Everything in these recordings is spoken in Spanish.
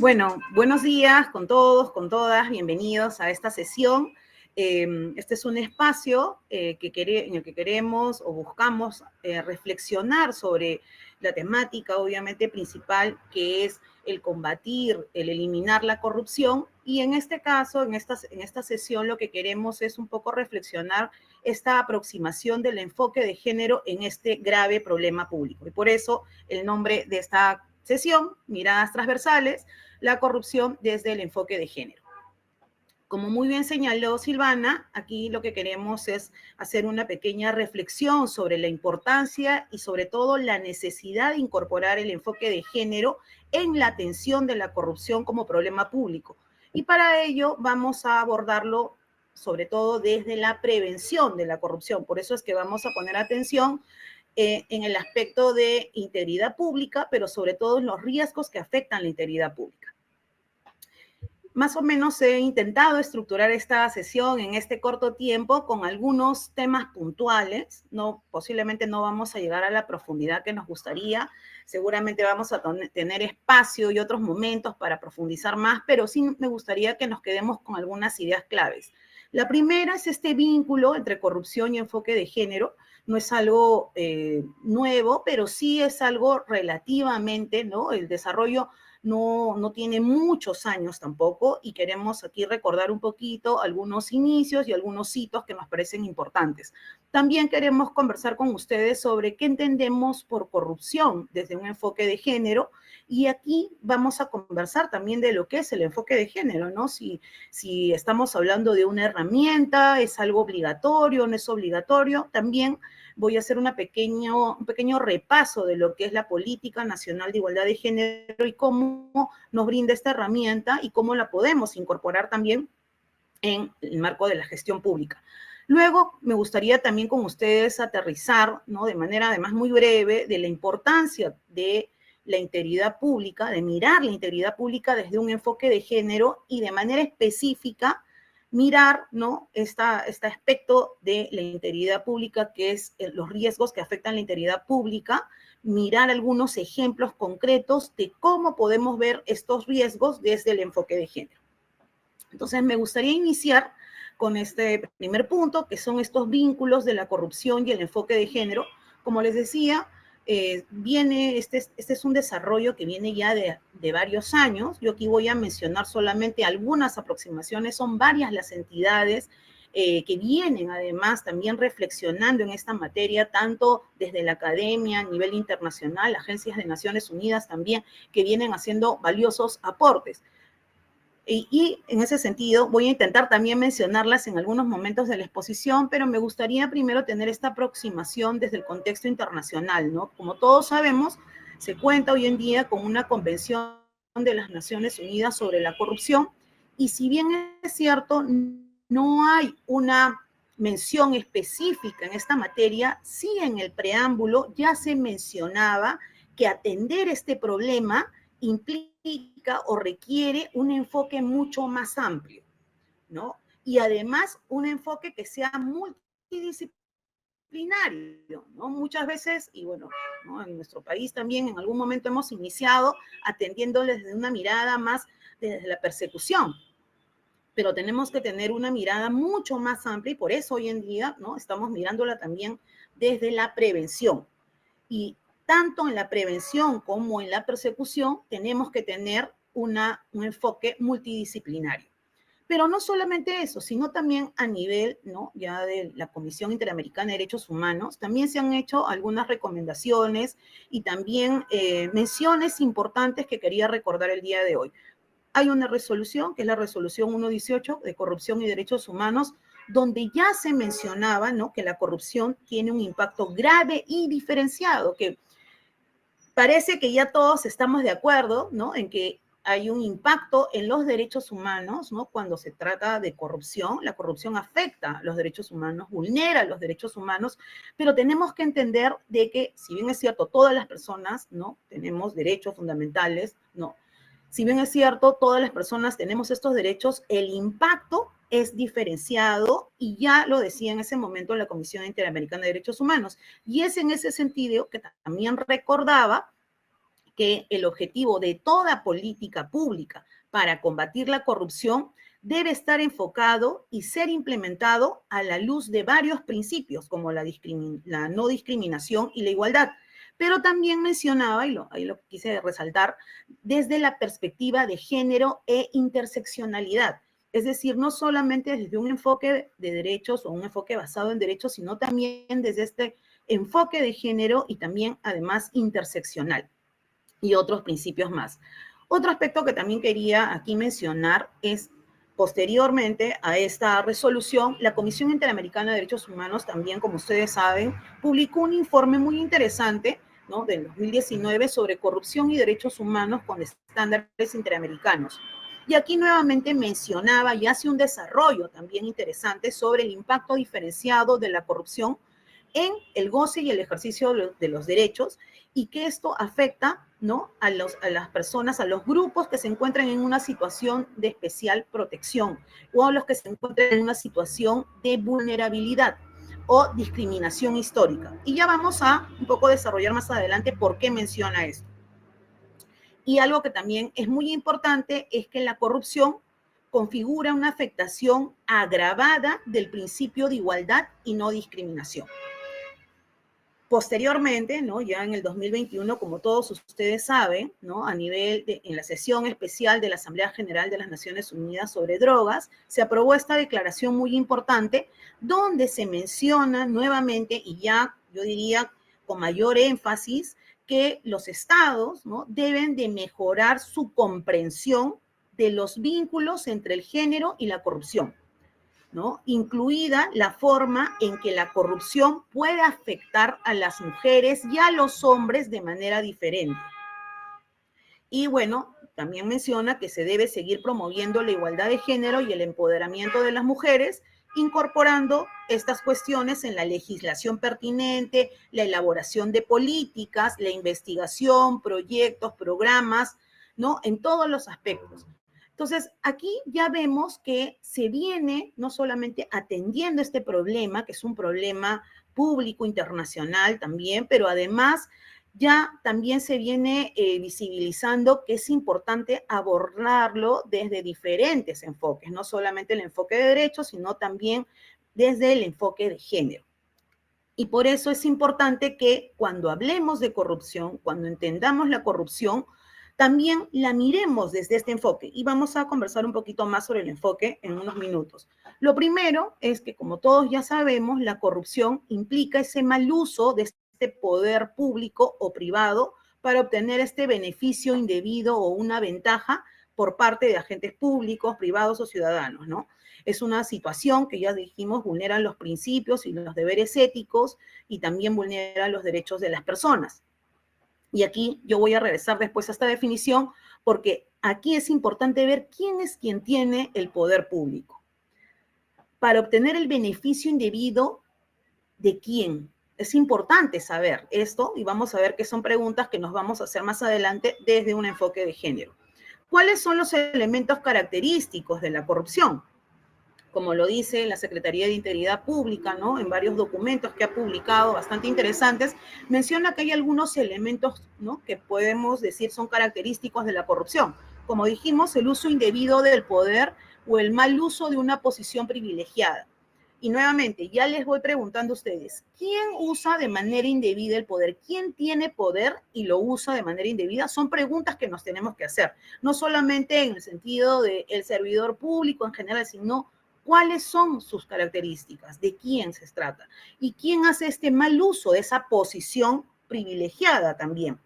Bueno, buenos días con todos, con todas, bienvenidos a esta sesión. Este es un espacio en el que queremos o buscamos reflexionar sobre la temática, obviamente, principal, que es el combatir, el eliminar la corrupción. Y en este caso, en esta sesión, lo que queremos es un poco reflexionar esta aproximación del enfoque de género en este grave problema público. Y por eso el nombre de esta sesión, Miradas Transversales, la corrupción desde el enfoque de género. Como muy bien señaló Silvana, aquí lo que queremos es hacer una pequeña reflexión sobre la importancia y sobre todo la necesidad de incorporar el enfoque de género en la atención de la corrupción como problema público. Y para ello vamos a abordarlo sobre todo desde la prevención de la corrupción. Por eso es que vamos a poner atención en el aspecto de integridad pública, pero sobre todo en los riesgos que afectan la integridad pública. Más o menos he intentado estructurar esta sesión en este corto tiempo con algunos temas puntuales. Posiblemente no vamos a llegar a la profundidad que nos gustaría. Seguramente vamos a tener espacio y otros momentos para profundizar más, pero sí me gustaría que nos quedemos con algunas ideas claves. La primera es este vínculo entre corrupción y enfoque de género. No es algo nuevo, pero sí es algo relativamente, ¿no? El desarrollo no tiene muchos años tampoco, y queremos aquí recordar un poquito algunos inicios y algunos hitos que nos parecen importantes. También queremos conversar con ustedes sobre qué entendemos por corrupción desde un enfoque de género, y aquí vamos a conversar también de lo que es el enfoque de género, ¿no? Si estamos hablando de una herramienta, es algo obligatorio, no es obligatorio. También voy a hacer un pequeño repaso de lo que es la Política Nacional de Igualdad de Género y cómo nos brinda esta herramienta y cómo la podemos incorporar también en el marco de la gestión pública. Luego, me gustaría también con ustedes aterrizar, ¿no? De manera además muy breve, de la importancia de la integridad pública, de mirar la integridad pública desde un enfoque de género y de manera específica mirar, ¿no? Este aspecto de la integridad pública, que es los riesgos que afectan la integridad pública, mirar algunos ejemplos concretos de cómo podemos ver estos riesgos desde el enfoque de género. Entonces, me gustaría iniciar con este primer punto, que son estos vínculos de la corrupción y el enfoque de género. Como les decía, este es un desarrollo que viene ya de varios años. Yo aquí voy a mencionar solamente algunas aproximaciones. Son varias las entidades que vienen además también reflexionando en esta materia, tanto desde la academia a nivel internacional, agencias de Naciones Unidas también, que vienen haciendo valiosos aportes. Y en ese sentido voy a intentar también mencionarlas en algunos momentos de la exposición, pero me gustaría primero tener esta aproximación desde el contexto internacional, ¿no? Como todos sabemos, se cuenta hoy en día con una convención de las Naciones Unidas sobre la corrupción, y si bien es cierto, no hay una mención específica en esta materia, sí en el preámbulo ya se mencionaba que atender este problema implica o requiere un enfoque mucho más amplio, ¿no? Y además un enfoque que sea multidisciplinario, ¿no? Muchas veces, y bueno, ¿no? En nuestro país también en algún momento hemos iniciado atendiéndoles desde una mirada más desde la persecución, pero tenemos que tener una mirada mucho más amplia, y por eso hoy en día, ¿no? Estamos mirándola también desde la prevención. Y tanto en la prevención como en la persecución tenemos que tener un enfoque multidisciplinario. Pero no solamente eso, sino también a nivel, ¿no? Ya de la Comisión Interamericana de Derechos Humanos, también se han hecho algunas recomendaciones y también menciones importantes que quería recordar el día de hoy. Hay una resolución, que es la resolución 118 de corrupción y derechos humanos, donde ya se mencionaba, ¿no? Que la corrupción tiene un impacto grave y diferenciado, que parece que ya todos estamos de acuerdo, ¿no? En que hay un impacto en los derechos humanos, ¿no? Cuando se trata de corrupción, la corrupción afecta a los derechos humanos, vulnera los derechos humanos, pero tenemos que entender de que, si bien es cierto, todas las personas, ¿no? Tenemos derechos fundamentales, ¿no? Si bien es cierto, todas las personas tenemos estos derechos, el impacto es diferenciado, y ya lo decía en ese momento la Comisión Interamericana de Derechos Humanos. Y es en ese sentido que también recordaba que el objetivo de toda política pública para combatir la corrupción debe estar enfocado y ser implementado a la luz de varios principios, como la no discriminación y la igualdad. Pero también mencionaba, y ahí lo quise resaltar, desde la perspectiva de género e interseccionalidad. Es decir, no solamente desde un enfoque de derechos o un enfoque basado en derechos, sino también desde este enfoque de género y también, además, interseccional y otros principios más. Otro aspecto que también quería aquí mencionar es, posteriormente a esta resolución, la Comisión Interamericana de Derechos Humanos también, como ustedes saben, publicó un informe muy interesante, ¿no?, del 2019 sobre corrupción y derechos humanos con estándares interamericanos. Y aquí nuevamente mencionaba y hace un desarrollo también interesante sobre el impacto diferenciado de la corrupción en el goce y el ejercicio de los derechos, y que esto afecta, ¿no?, a las personas, a los grupos que se encuentran en una situación de especial protección o a los que se encuentran en una situación de vulnerabilidad o discriminación histórica. Y ya vamos a un poco desarrollar más adelante por qué menciona esto. Y algo que también es muy importante es que la corrupción configura una afectación agravada del principio de igualdad y no discriminación. Posteriormente, ¿no?, ya en el 2021, como todos ustedes saben, ¿no?, en la sesión especial de la Asamblea General de las Naciones Unidas sobre drogas, se aprobó esta declaración muy importante donde se menciona nuevamente, y ya yo diría con mayor énfasis, que los estados, ¿no?, deben de mejorar su comprensión de los vínculos entre el género y la corrupción, ¿no?, incluida la forma en que la corrupción puede afectar a las mujeres y a los hombres de manera diferente. Y bueno, también menciona que se debe seguir promoviendo la igualdad de género y el empoderamiento de las mujeres, incorporando estas cuestiones en la legislación pertinente, la elaboración de políticas, la investigación, proyectos, programas, ¿no?, en todos los aspectos. Entonces, aquí ya vemos que se viene no solamente atendiendo este problema, que es un problema público internacional también, pero además ya también se viene visibilizando que es importante abordarlo desde diferentes enfoques, no solamente el enfoque de derechos, sino también desde el enfoque de género. Y por eso es importante que cuando hablemos de corrupción, cuando entendamos la corrupción, también la miremos desde este enfoque. Y vamos a conversar un poquito más sobre el enfoque en unos minutos. Lo primero es que, como todos ya sabemos, la corrupción implica ese mal uso de este poder público o privado para obtener este beneficio indebido o una ventaja por parte de agentes públicos, privados o ciudadanos, ¿no? Es una situación que ya dijimos vulnera los principios y los deberes éticos y también vulnera los derechos de las personas. Y aquí yo voy a regresar después a esta definición porque aquí es importante ver quién es quien tiene el poder público. Para obtener el beneficio indebido, ¿de quién? Es importante saber esto y vamos a ver que son preguntas que nos vamos a hacer más adelante desde un enfoque de género. ¿Cuáles son los elementos característicos de la corrupción? Como lo dice la Secretaría de Integridad Pública, ¿no?, en varios documentos que ha publicado bastante interesantes, menciona que hay algunos elementos, ¿no?, que podemos decir son característicos de la corrupción. Como dijimos, el uso indebido del poder o el mal uso de una posición privilegiada. Y nuevamente, ya les voy preguntando a ustedes, ¿quién usa de manera indebida el poder? ¿Quién tiene poder y lo usa de manera indebida? Son preguntas que nos tenemos que hacer, no solamente en el sentido del servidor público en general, sino cuáles son sus características, de quién se trata y quién hace este mal uso de esa posición privilegiada también.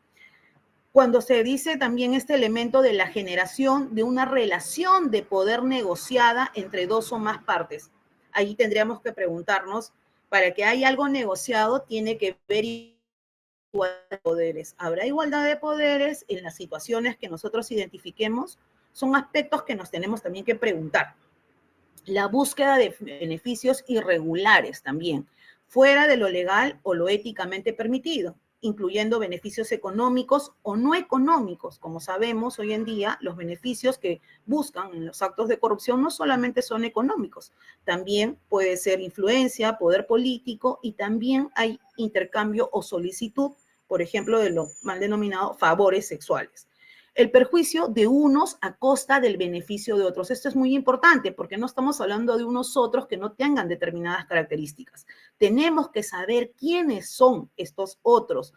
Cuando se dice también este elemento de la generación de una relación de poder negociada entre dos o más partes, ahí tendríamos que preguntarnos, para que haya algo negociado, tiene que haber igualdad de poderes. ¿Habrá igualdad de poderes en las situaciones que nosotros identifiquemos? Son aspectos que nos tenemos también que preguntar. La búsqueda de beneficios irregulares también, fuera de lo legal o lo éticamente permitido, incluyendo beneficios económicos o no económicos. Como sabemos, hoy en día los beneficios que buscan en los actos de corrupción no solamente son económicos, también puede ser influencia, poder político y también hay intercambio o solicitud por ejemplo, de los mal denominados favores sexuales. El perjuicio de unos a costa del beneficio de otros. Esto es muy importante porque no estamos hablando de unos otros que no tengan determinadas características. Tenemos que saber quiénes son estos otros,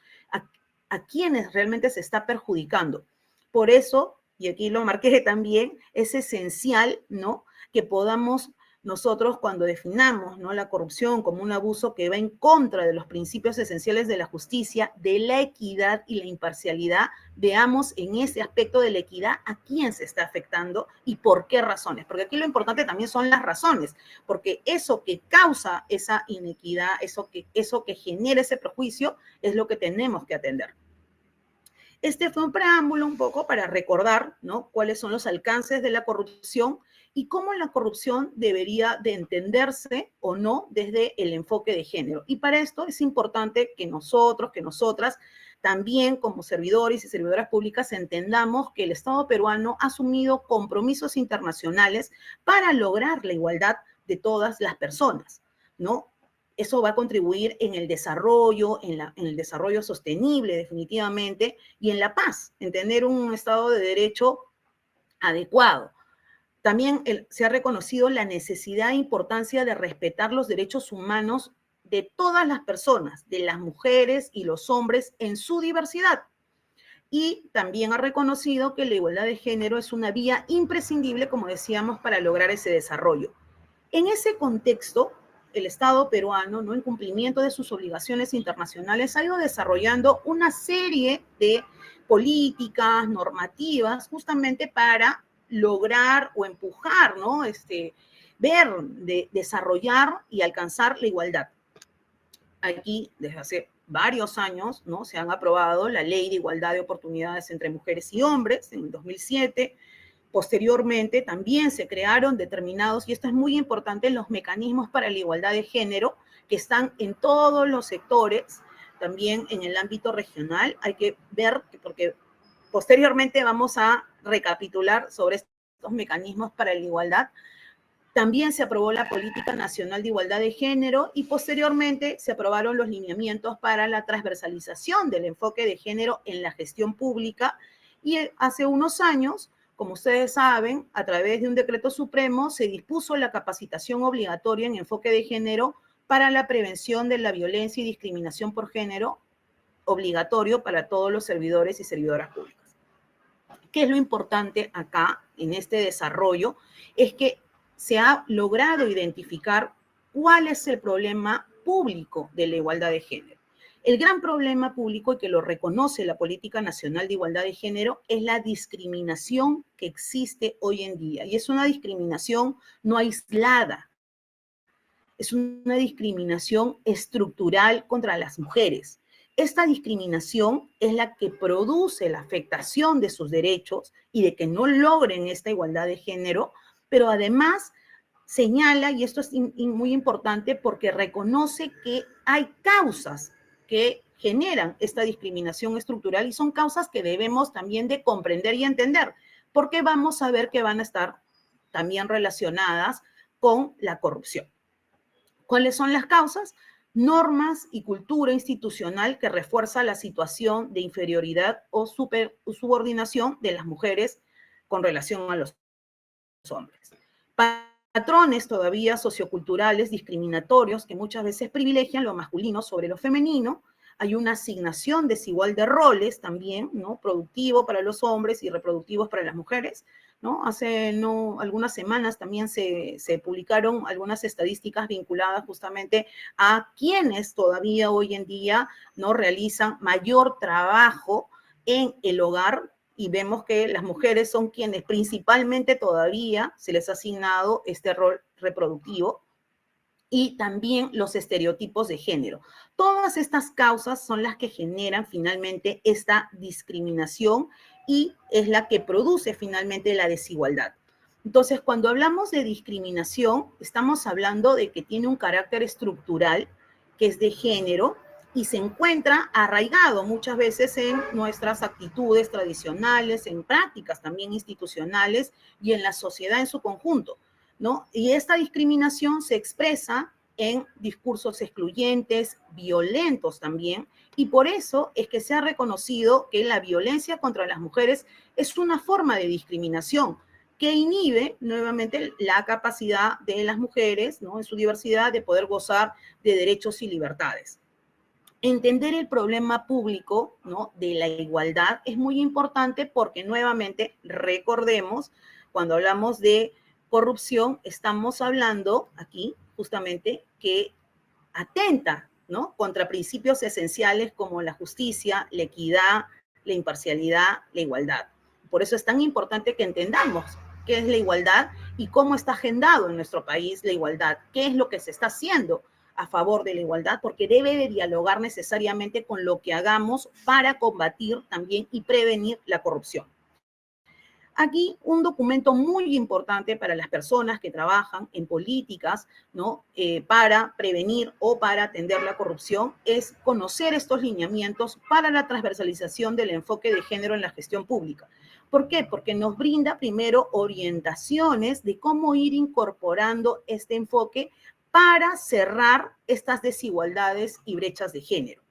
a quienes realmente se está perjudicando. Por eso, y aquí lo marqué también, es esencial, ¿no?, que podamos nosotros, cuando definamos, ¿no?, la corrupción como un abuso que va en contra de los principios esenciales de la justicia, de la equidad y la imparcialidad, veamos en ese aspecto de la equidad a quién se está afectando y por qué razones. Porque aquí lo importante también son las razones, porque eso que causa esa inequidad, eso que genera ese prejuicio, es lo que tenemos que atender. Este fue un preámbulo un poco para recordar, ¿no?, cuáles son los alcances de la corrupción y cómo la corrupción debería de entenderse o no desde el enfoque de género. Y para esto es importante que nosotros, que nosotras, también como servidores y servidoras públicas, entendamos que el Estado peruano ha asumido compromisos internacionales para lograr la igualdad de todas las personas, ¿no? Eso va a contribuir en el desarrollo, en el desarrollo sostenible definitivamente, y en la paz, en tener un Estado de Derecho adecuado. También se ha reconocido la necesidad e importancia de respetar los derechos humanos de todas las personas, de las mujeres y los hombres en su diversidad. Y también ha reconocido que la igualdad de género es una vía imprescindible, como decíamos, para lograr ese desarrollo. En ese contexto, el Estado peruano, ¿no?, en cumplimiento de sus obligaciones internacionales, ha ido desarrollando una serie de políticas, normativas, justamente para lograr o empujar, ¿no?, desarrollar y alcanzar la igualdad. Aquí, desde hace varios años, ¿no?, se han aprobado la Ley de Igualdad de Oportunidades entre Mujeres y Hombres en el 2007. Posteriormente, también se crearon determinados, y esto es muy importante, los mecanismos para la igualdad de género, que están en todos los sectores, también en el ámbito regional. Hay que ver, porque posteriormente vamos a recapitular sobre estos mecanismos para la igualdad. También se aprobó la Política Nacional de Igualdad de Género y posteriormente se aprobaron los lineamientos para la transversalización del enfoque de género en la gestión pública. Y hace unos años, como ustedes saben, a través de un decreto supremo se dispuso la capacitación obligatoria en enfoque de género para la prevención de la violencia y discriminación por género, obligatorio para todos los servidores y servidoras públicas. ¿Qué es lo importante acá en este desarrollo? Es que se ha logrado identificar cuál es el problema público de la igualdad de género. El gran problema público, y que lo reconoce la Política Nacional de Igualdad de Género, es la discriminación que existe hoy en día. Y es una discriminación no aislada, es una discriminación estructural contra las mujeres. Esta discriminación es la que produce la afectación de sus derechos y de que no logren esta igualdad de género, pero además señala, y esto es muy importante porque reconoce que hay causas que generan esta discriminación estructural y son causas que debemos también de comprender y entender, porque vamos a ver que van a estar también relacionadas con la corrupción. ¿Cuáles son las causas? Normas y cultura institucional que refuerza la situación de inferioridad o subordinación de las mujeres con relación a los hombres. Patrones todavía socioculturales discriminatorios que muchas veces privilegian lo masculino sobre lo femenino. Hay una asignación desigual de roles también, ¿no?, productivo para los hombres y reproductivos para las mujeres, ¿no? Hace algunas semanas también se publicaron algunas estadísticas vinculadas justamente a quienes todavía hoy en día no realizan mayor trabajo en el hogar, y vemos que las mujeres son quienes principalmente todavía se les ha asignado este rol reproductivo, y también los estereotipos de género. Todas estas causas son las que generan finalmente esta discriminación y es la que produce finalmente la desigualdad. Entonces, cuando hablamos de discriminación, estamos hablando de que tiene un carácter estructural, que es de género, y se encuentra arraigado muchas veces en nuestras actitudes tradicionales, en prácticas también institucionales y en la sociedad en su conjunto, ¿no? Y esta discriminación se expresa en discursos excluyentes, violentos también, y por eso es que se ha reconocido que la violencia contra las mujeres es una forma de discriminación que inhibe nuevamente la capacidad de las mujeres, ¿no?, en su diversidad, de poder gozar de derechos y libertades. Entender el problema público, ¿no?, de la igualdad es muy importante porque nuevamente recordemos, cuando hablamos de corrupción, estamos hablando aquí justamente que atenta, ¿no?, contra principios esenciales como la justicia, la equidad, la imparcialidad, la igualdad. Por eso es tan importante que entendamos qué es la igualdad y cómo está agendado en nuestro país la igualdad, qué es lo que se está haciendo a favor de la igualdad, porque debe de dialogar necesariamente con lo que hagamos para combatir también y prevenir la corrupción. Aquí un documento muy importante para las personas que trabajan en políticas, ¿no?, para prevenir o para atender la corrupción es conocer estos lineamientos para la transversalización del enfoque de género en la gestión pública. ¿Por qué? Porque nos brinda primero orientaciones de cómo ir incorporando este enfoque para cerrar estas desigualdades y brechas de género.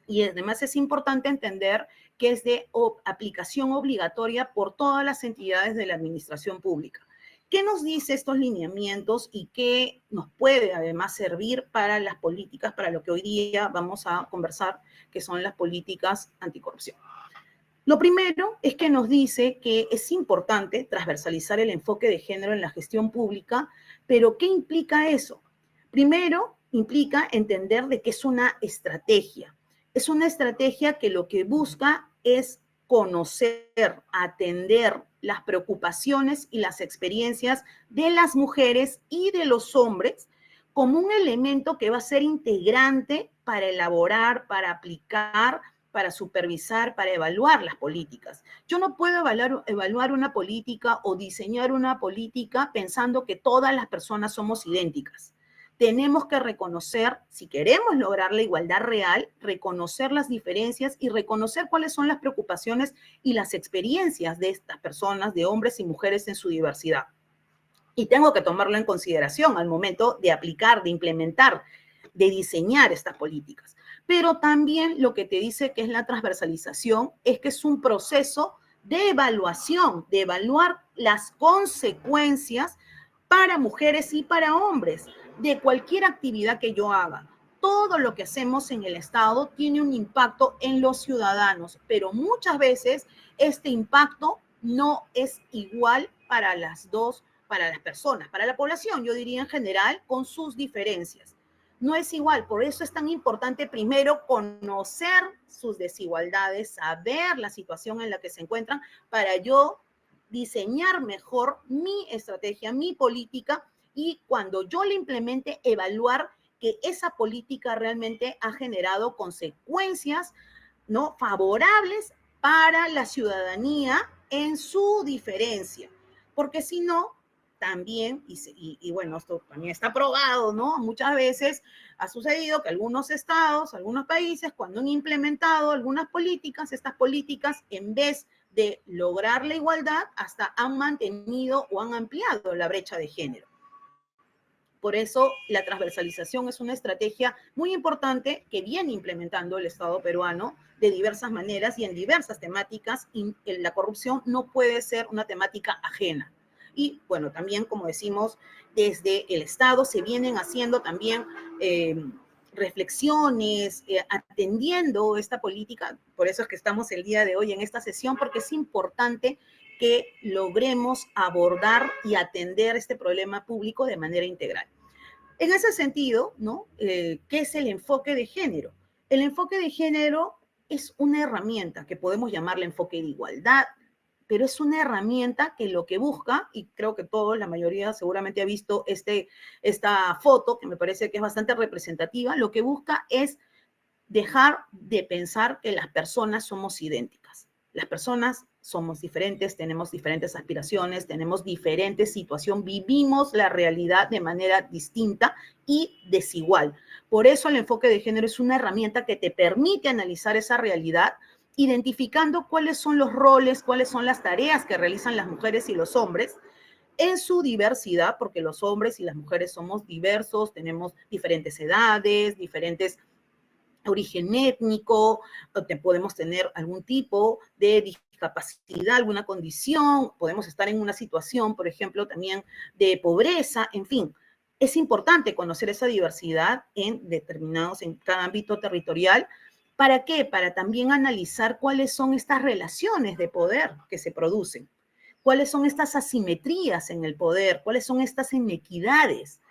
Y además es importante entender que es de aplicación obligatoria por todas las entidades de la administración pública. ¿Qué nos dice estos lineamientos y qué nos puede además servir para las políticas, para lo que hoy día vamos a conversar, que son las políticas anticorrupción? Lo primero es que nos dice que es importante transversalizar el enfoque de género en la gestión pública, pero ¿qué implica eso? Primero, implica entender de que es una estrategia. Es una estrategia que lo que busca es conocer, atender las preocupaciones y las experiencias de las mujeres y de los hombres como un elemento que va a ser integrante para elaborar, para aplicar, para supervisar, para evaluar las políticas. Yo no puedo evaluar una política o diseñar una política pensando que todas las personas somos idénticas. Tenemos que reconocer, si queremos lograr la igualdad real, reconocer las diferencias y reconocer cuáles son las preocupaciones y las experiencias de estas personas, de hombres y mujeres en su diversidad. Y tengo que tomarlo en consideración al momento de aplicar, de implementar, de diseñar estas políticas. Pero también lo que te dice que es la transversalización es que es un proceso de evaluación, de evaluar las consecuencias para mujeres y para hombres de cualquier actividad que yo haga. Todo lo que hacemos en el Estado tiene un impacto en los ciudadanos, pero muchas veces este impacto no es igual para las personas, para la población, yo diría en general, con sus diferencias. No es igual, por eso es tan importante primero conocer sus desigualdades, saber la situación en la que se encuentran para yo diseñar mejor mi estrategia, mi política, y cuando yo la implemente, evaluar que esa política realmente ha generado consecuencias, ¿no?, favorables para la ciudadanía en su diferencia. Porque si no, también, y bueno, esto también está probado, ¿no? Muchas veces ha sucedido que algunos estados, algunos países, cuando han implementado algunas políticas, estas políticas, en vez de lograr la igualdad, hasta han mantenido o han ampliado la brecha de género. Por eso la transversalización es una estrategia muy importante que viene implementando el Estado peruano de diversas maneras y en diversas temáticas, y la corrupción no puede ser una temática ajena. Y bueno, también, como decimos, desde el Estado se vienen haciendo también reflexiones, atendiendo esta política. Por eso es que estamos el día de hoy en esta sesión, porque es importante que logremos abordar y atender este problema público de manera integral. En ese sentido, ¿no? ¿Qué es el enfoque de género? El enfoque de género es una herramienta que podemos llamarle enfoque de igualdad, pero es una herramienta que lo que busca, y creo que todos, la mayoría seguramente ha visto esta foto, que me parece que es bastante representativa, lo que busca es dejar de pensar que las personas somos idénticas. Las personas somos diferentes, tenemos diferentes aspiraciones, tenemos diferente situación, vivimos la realidad de manera distinta y desigual. Por eso el enfoque de género es una herramienta que te permite analizar esa realidad, identificando cuáles son los roles, cuáles son las tareas que realizan las mujeres y los hombres, en su diversidad, porque los hombres y las mujeres somos diversos, tenemos diferentes edades, diferentes origen étnico, podemos tener algún tipo de discapacidad, alguna condición, podemos estar en una situación, por ejemplo, también de pobreza, en fin. Es importante conocer esa diversidad en cada ámbito territorial. ¿Para qué? Para también analizar cuáles son estas relaciones de poder que se producen, cuáles son estas asimetrías en el poder, cuáles son estas inequidades,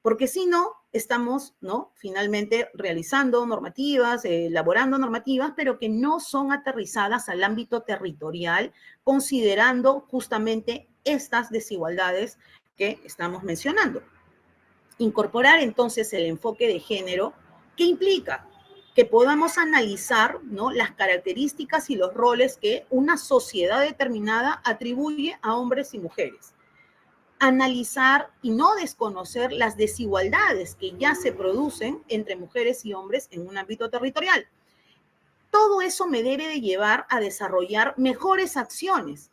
porque si no, estamos, ¿no?, finalmente realizando normativas, elaborando normativas, pero que no son aterrizadas al ámbito territorial, considerando justamente estas desigualdades que estamos mencionando. Incorporar entonces el enfoque de género, ¿qué implica? Que podamos analizar, ¿no?, las características y los roles que una sociedad determinada atribuye a hombres y mujeres. Analizar y no desconocer las desigualdades que ya se producen entre mujeres y hombres en un ámbito territorial. Todo eso me debe de llevar a desarrollar mejores acciones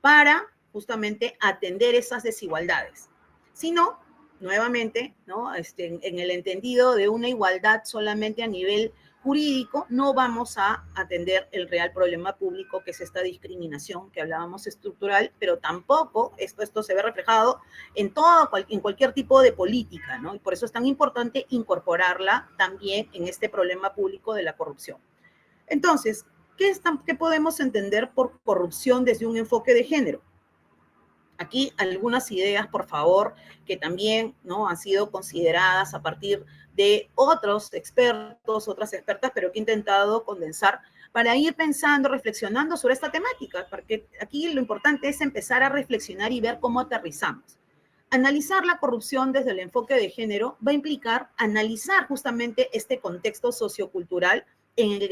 para justamente atender esas desigualdades. Si no, nuevamente, ¿no?, en el entendido de una igualdad solamente a nivel jurídico, no vamos a atender el real problema público, que es esta discriminación que hablábamos estructural, pero tampoco esto se ve reflejado en cualquier tipo de política, ¿no? Y por eso es tan importante incorporarla también en este problema público de la corrupción. Entonces, ¿qué podemos entender por corrupción desde un enfoque de género? Aquí algunas ideas, por favor, que también, ¿no?, han sido consideradas a partir de otros expertos, otras expertas, pero que he intentado condensar para ir pensando, reflexionando sobre esta temática, porque aquí lo importante es empezar a reflexionar y ver cómo aterrizamos. Analizar la corrupción desde el enfoque de género va a implicar analizar justamente este contexto sociocultural en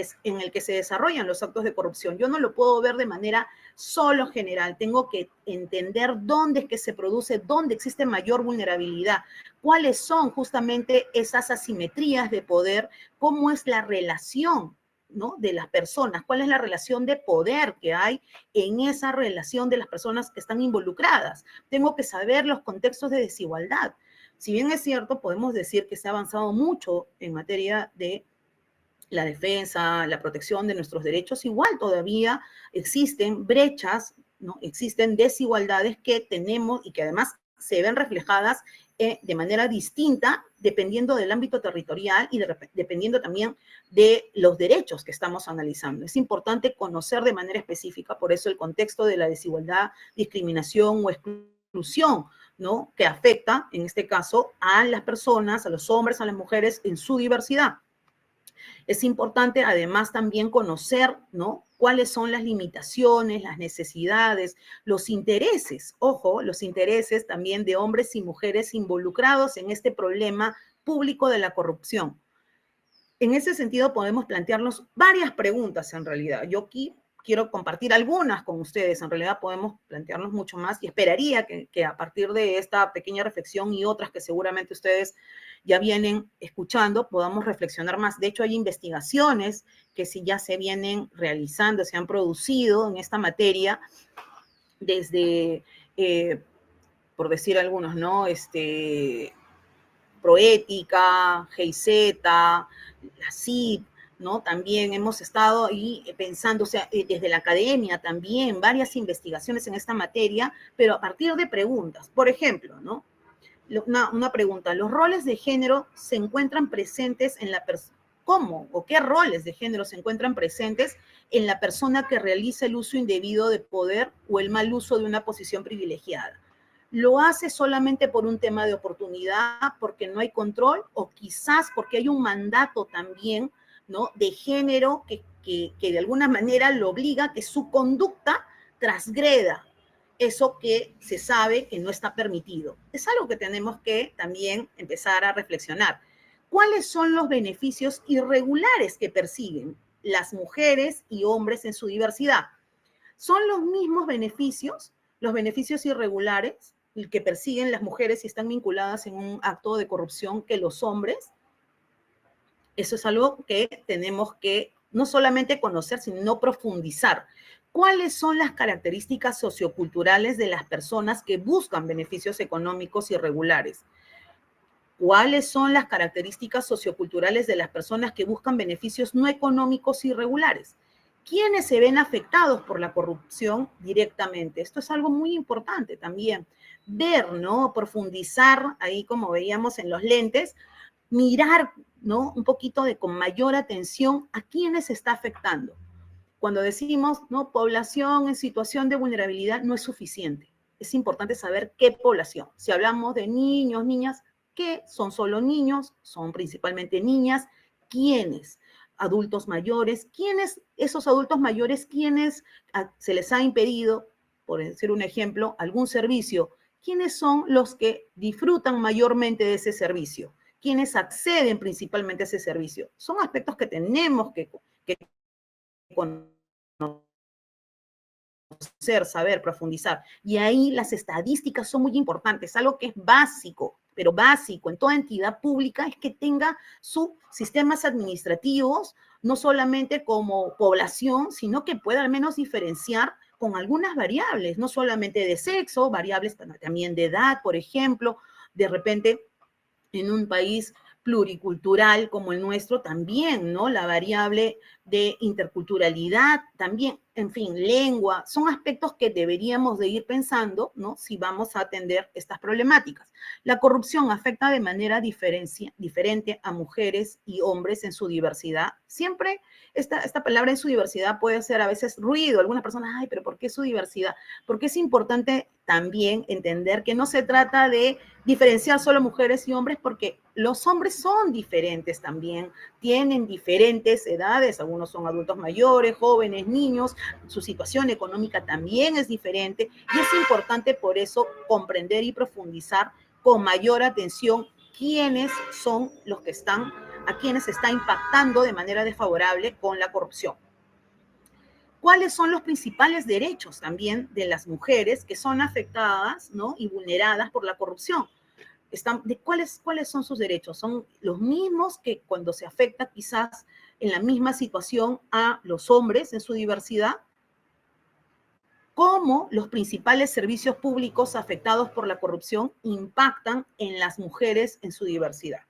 el que se desarrollan los actos de corrupción. Yo no lo puedo ver de manera solo general, tengo que entender dónde es que se produce, dónde existe mayor vulnerabilidad, cuáles son justamente esas asimetrías de poder, cómo es la relación, ¿no?, de las personas, cuál es la relación de poder que hay en esa relación de las personas que están involucradas. Tengo que saber los contextos de desigualdad. Si bien es cierto, podemos decir que se ha avanzado mucho en materia de la defensa, la protección de nuestros derechos, igual todavía existen brechas, ¿no?, existen desigualdades que tenemos y que además se ven reflejadas de manera distinta dependiendo del ámbito territorial y dependiendo también de los derechos que estamos analizando. Es importante conocer de manera específica, por eso el contexto de la desigualdad, discriminación o exclusión, ¿no?, que afecta, en este caso, a las personas, a los hombres, a las mujeres en su diversidad. Es importante además también conocer, ¿no?, cuáles son las limitaciones, las necesidades, los intereses, ojo, los intereses también de hombres y mujeres involucrados en este problema público de la corrupción. En ese sentido podemos plantearnos varias preguntas en realidad. Yo aquí quiero compartir algunas con ustedes. En realidad podemos plantearnos mucho más y esperaría que a partir de esta pequeña reflexión y otras que seguramente ustedes ya vienen escuchando, podamos reflexionar más. De hecho, hay investigaciones que sí ya se vienen realizando, se han producido en esta materia desde, por decir algunos, ¿no?, Proética, GIZ, la CIP, ¿no? También hemos estado ahí pensando, o sea, desde la academia también, varias investigaciones en esta materia, pero a partir de preguntas. Por ejemplo, ¿no?, una pregunta, ¿los roles de género se encuentran presentes en la persona? ¿Cómo o qué roles de género se encuentran presentes en la persona que realiza el uso indebido de poder o el mal uso de una posición privilegiada? ¿Lo hace solamente por un tema de oportunidad, porque no hay control, o quizás porque hay un mandato también, ¿no?, de género que de alguna manera lo obliga a que su conducta transgreda eso que se sabe que no está permitido? Es algo que tenemos que también empezar a reflexionar. ¿Cuáles son los beneficios irregulares que persiguen las mujeres y hombres en su diversidad? ¿Son los mismos beneficios, los beneficios irregulares que persiguen las mujeres si están vinculadas en un acto de corrupción, que los hombres? Eso es algo que tenemos que no solamente conocer, sino profundizar. ¿Cuáles son las características socioculturales de las personas que buscan beneficios económicos irregulares? ¿Cuáles son las características socioculturales de las personas que buscan beneficios no económicos irregulares? ¿Quiénes se ven afectados por la corrupción directamente? Esto es algo muy importante también. Ver, ¿no? Profundizar, ahí como veíamos en los lentes, mirar, ¿no? Un poquito con mayor atención a quiénes se está afectando. Cuando decimos, ¿no? Población en situación de vulnerabilidad no es suficiente. Es importante saber qué población. Si hablamos de niños, niñas, ¿qué? ¿Son solo niños? ¿Son principalmente niñas? ¿Quiénes? Adultos mayores. ¿Quiénes? Esos adultos mayores, ¿quiénes se les ha impedido, por decir un ejemplo, algún servicio? ¿Quiénes son los que disfrutan mayormente de ese servicio? ¿Quiénes acceden principalmente a ese servicio? Son aspectos que tenemos que conocer, saber, profundizar. Y ahí las estadísticas son muy importantes. Algo que es básico, pero básico en toda entidad pública es que tenga sus sistemas administrativos, no solamente como población, sino que pueda al menos diferenciar con algunas variables, no solamente de sexo, variables también de edad, por ejemplo. De repente, en un país pluricultural como el nuestro, también, ¿no? La variable de interculturalidad, también, en fin, lengua, son aspectos que deberíamos de ir pensando, ¿no? Si vamos a atender estas problemáticas. La corrupción afecta de manera diferente a mujeres y hombres en su diversidad. Siempre esta palabra en su diversidad puede hacer a veces ruido. Algunas personas, ay, pero ¿por qué su diversidad? Porque es importante también entender que no se trata de diferenciar solo mujeres y hombres, porque los hombres son diferentes también, tienen diferentes edades, algunos son adultos mayores, jóvenes, niños, su situación económica también es diferente y es importante por eso comprender y profundizar con mayor atención quiénes son los que están, a quienes está impactando de manera desfavorable con la corrupción. ¿Cuáles son los principales derechos también de las mujeres que son afectadas, ¿no? Y vulneradas por la corrupción? ¿Cuáles son sus derechos? Son los mismos que cuando se afecta quizás en la misma situación a los hombres en su diversidad. ¿Cómo los principales servicios públicos afectados por la corrupción impactan en las mujeres en su diversidad?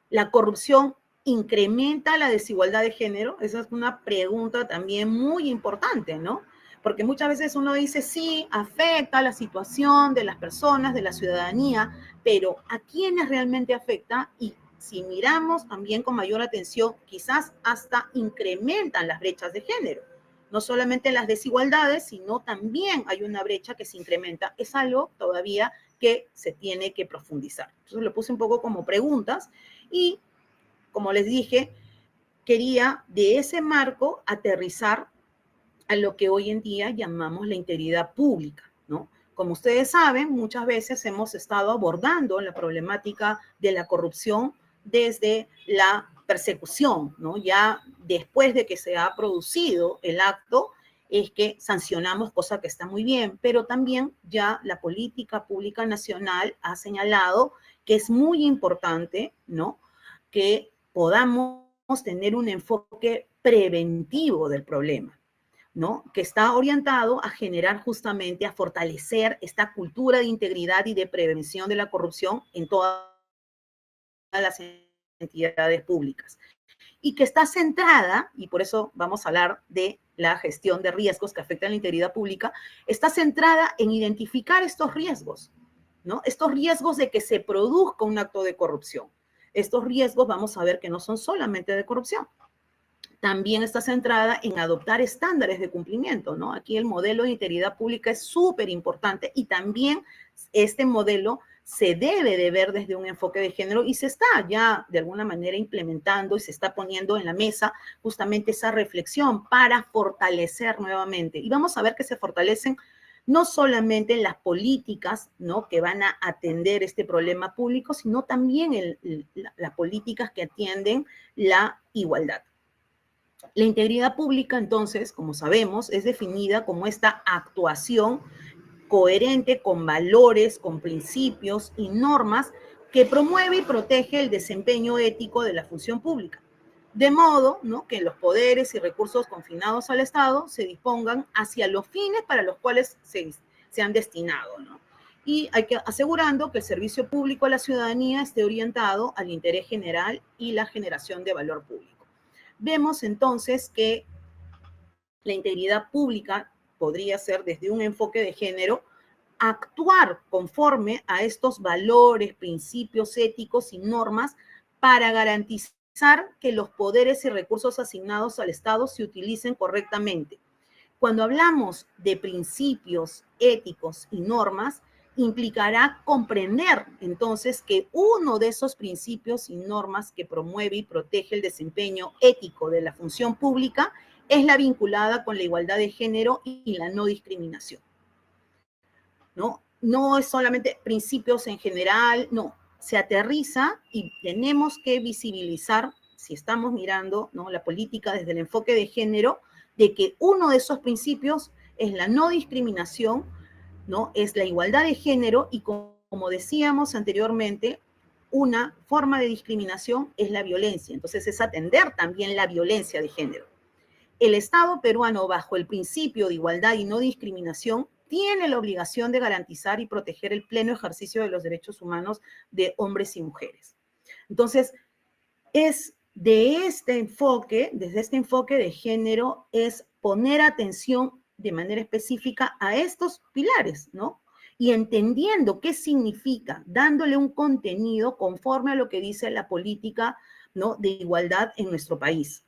¿La corrupción incrementa la desigualdad de género? Esa es una pregunta también muy importante, ¿no? Porque muchas veces uno dice, sí, afecta la situación de las personas, de la ciudadanía, pero ¿a quiénes realmente afecta? Y si miramos también con mayor atención, quizás hasta incrementan las brechas de género. No solamente las desigualdades, sino también hay una brecha que se incrementa. Es algo todavía que se tiene que profundizar. Entonces lo puse un poco como preguntas y, como les dije, quería de ese marco aterrizar a lo que hoy en día llamamos la integridad pública, ¿no? Como ustedes saben, muchas veces hemos estado abordando la problemática de la corrupción desde la persecución, ¿no? Ya después de que se ha producido el acto, es que sancionamos, cosa que está muy bien, pero también ya la política pública nacional ha señalado que es muy importante, ¿no? Que podamos tener un enfoque preventivo del problema, ¿no? Que está orientado a generar justamente, a fortalecer esta cultura de integridad y de prevención de la corrupción en todas las entidades públicas. Y que está centrada, y por eso vamos a hablar de la gestión de riesgos que afectan la integridad pública, está centrada en identificar estos riesgos, ¿no? Estos riesgos de que se produzca un acto de corrupción. Estos riesgos vamos a ver que no son solamente de corrupción, también está centrada en adoptar estándares de cumplimiento, ¿no? Aquí el modelo de integridad pública es súper importante y también este modelo se debe de ver desde un enfoque de género y se está ya de alguna manera implementando y se está poniendo en la mesa justamente esa reflexión para fortalecer nuevamente. Y vamos a ver que se fortalecen no solamente las políticas, ¿no? Que van a atender este problema público, sino también las políticas que atienden la igualdad. La integridad pública, entonces, como sabemos, es definida como esta actuación coherente con valores, con principios y normas que promueve y protege el desempeño ético de la función pública. de modo, ¿no?, que los poderes y recursos confinados al Estado se dispongan hacia los fines para los cuales se han destinado, ¿no? Y hay que asegurando que el servicio público a la ciudadanía esté orientado al interés general y la generación de valor público. Vemos entonces que la integridad pública podría ser desde un enfoque de género actuar conforme a estos valores, principios éticos y normas para garantizar que los poderes y recursos asignados al Estado se utilicen correctamente. Cuando hablamos de principios éticos y normas, implicará comprender entonces que uno de esos principios y normas que promueve y protege el desempeño ético de la función pública es la vinculada con la igualdad de género y la no discriminación. ¿No? No es solamente principios en general, no, se aterriza y tenemos que visibilizar, si estamos mirando, ¿no?, la política desde el enfoque de género, de que uno de esos principios es la no discriminación, ¿no?, es la igualdad de género y como decíamos anteriormente, una forma de discriminación es la violencia, entonces es atender también la violencia de género. El Estado peruano, bajo el principio de igualdad y no discriminación, tiene la obligación de garantizar y proteger el pleno ejercicio de los derechos humanos de hombres y mujeres. Entonces, es de este enfoque, desde este enfoque de género, es poner atención de manera específica a estos pilares, ¿no? Y entendiendo qué significa, dándole un contenido conforme a lo que dice la política, ¿no?, de igualdad en nuestro país.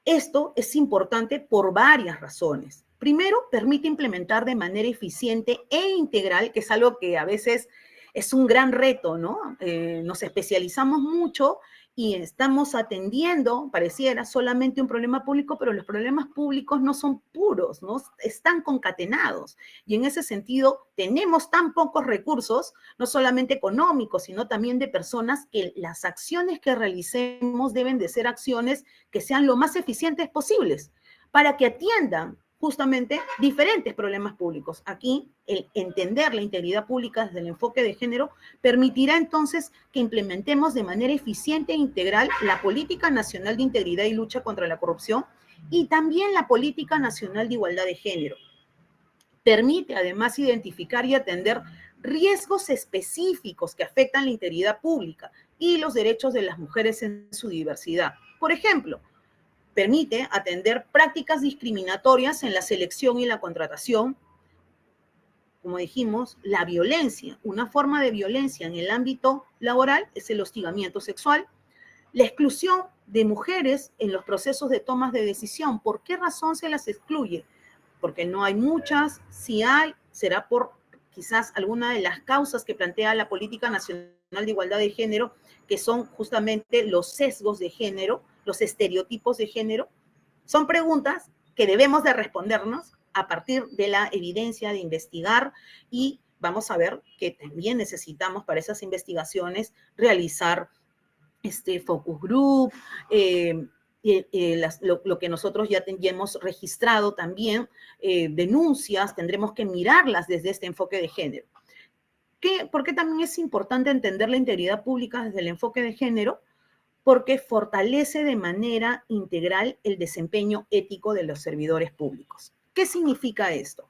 Esto es importante por varias razones. Primero, permite implementar de manera eficiente e integral, que es algo que a veces es un gran reto, ¿no? Nos especializamos mucho y estamos atendiendo, pareciera, solamente un problema público, pero los problemas públicos no son puros, ¿no? Están concatenados. Y en ese sentido, tenemos tan pocos recursos, no solamente económicos, sino también de personas, que las acciones que realicemos deben de ser acciones que sean lo más eficientes posibles para que atiendan justamente diferentes problemas públicos. Aquí, el entender la integridad pública desde el enfoque de género permitirá entonces que implementemos de manera eficiente e integral la Política Nacional de Integridad y Lucha contra la Corrupción y también la Política Nacional de Igualdad de Género. Permite además identificar y atender riesgos específicos que afectan la integridad pública y los derechos de las mujeres en su diversidad. Por ejemplo, permite atender prácticas discriminatorias en la selección y la contratación. Como dijimos, la violencia, una forma de violencia en el ámbito laboral es el hostigamiento sexual, la exclusión de mujeres en los procesos de tomas de decisión. ¿Por qué razón se las excluye? Porque no hay muchas, si hay, será por quizás alguna de las causas que plantea la Política Nacional de Igualdad de Género, que son justamente los sesgos de género, los estereotipos de género. Son preguntas que debemos de respondernos a partir de la evidencia, de investigar, y vamos a ver que también necesitamos para esas investigaciones realizar focus group, lo que nosotros ya hemos registrado también, denuncias, tendremos que mirarlas desde este enfoque de género. ¿Por qué también es importante entender la integridad pública desde el enfoque de género? Porque fortalece de manera integral el desempeño ético de los servidores públicos. ¿Qué significa esto?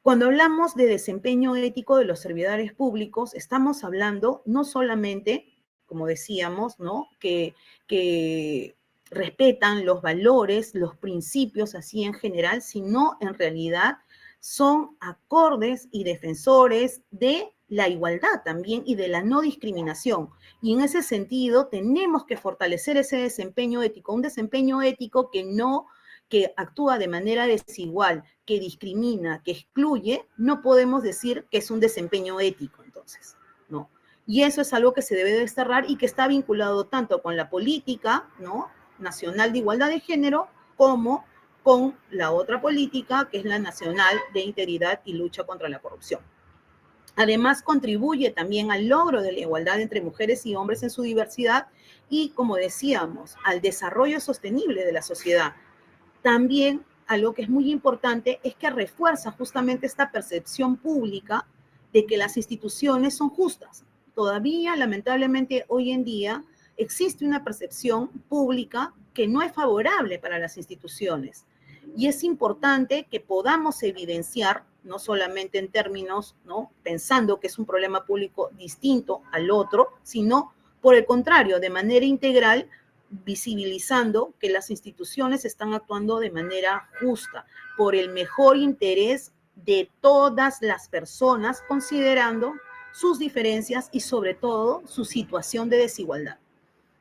Cuando hablamos de desempeño ético de los servidores públicos, estamos hablando no solamente, como decíamos, ¿no?, que respetan los valores, los principios así en general, sino en realidad son acordes y defensores de la igualdad también y de la no discriminación. Y en ese sentido tenemos que fortalecer ese desempeño ético, un desempeño ético que actúa de manera desigual, que discrimina, que excluye. No podemos decir que es un desempeño ético, entonces, ¿no? Y eso es algo que se debe desterrar y que está vinculado tanto con la política, ¿no?, nacional de igualdad de género, como con la otra política, que es la nacional de integridad y lucha contra la corrupción. Además, contribuye también al logro de la igualdad entre mujeres y hombres en su diversidad y, como decíamos, al desarrollo sostenible de la sociedad. También algo que es muy importante es que refuerza justamente esta percepción pública de que las instituciones son justas. Todavía, lamentablemente, hoy en día existe una percepción pública que no es favorable para las instituciones. Y es importante que podamos evidenciar, no solamente en términos, ¿no?, pensando que es un problema público distinto al otro, sino por el contrario, de manera integral, visibilizando que las instituciones están actuando de manera justa, por el mejor interés de todas las personas, considerando sus diferencias y sobre todo su situación de desigualdad,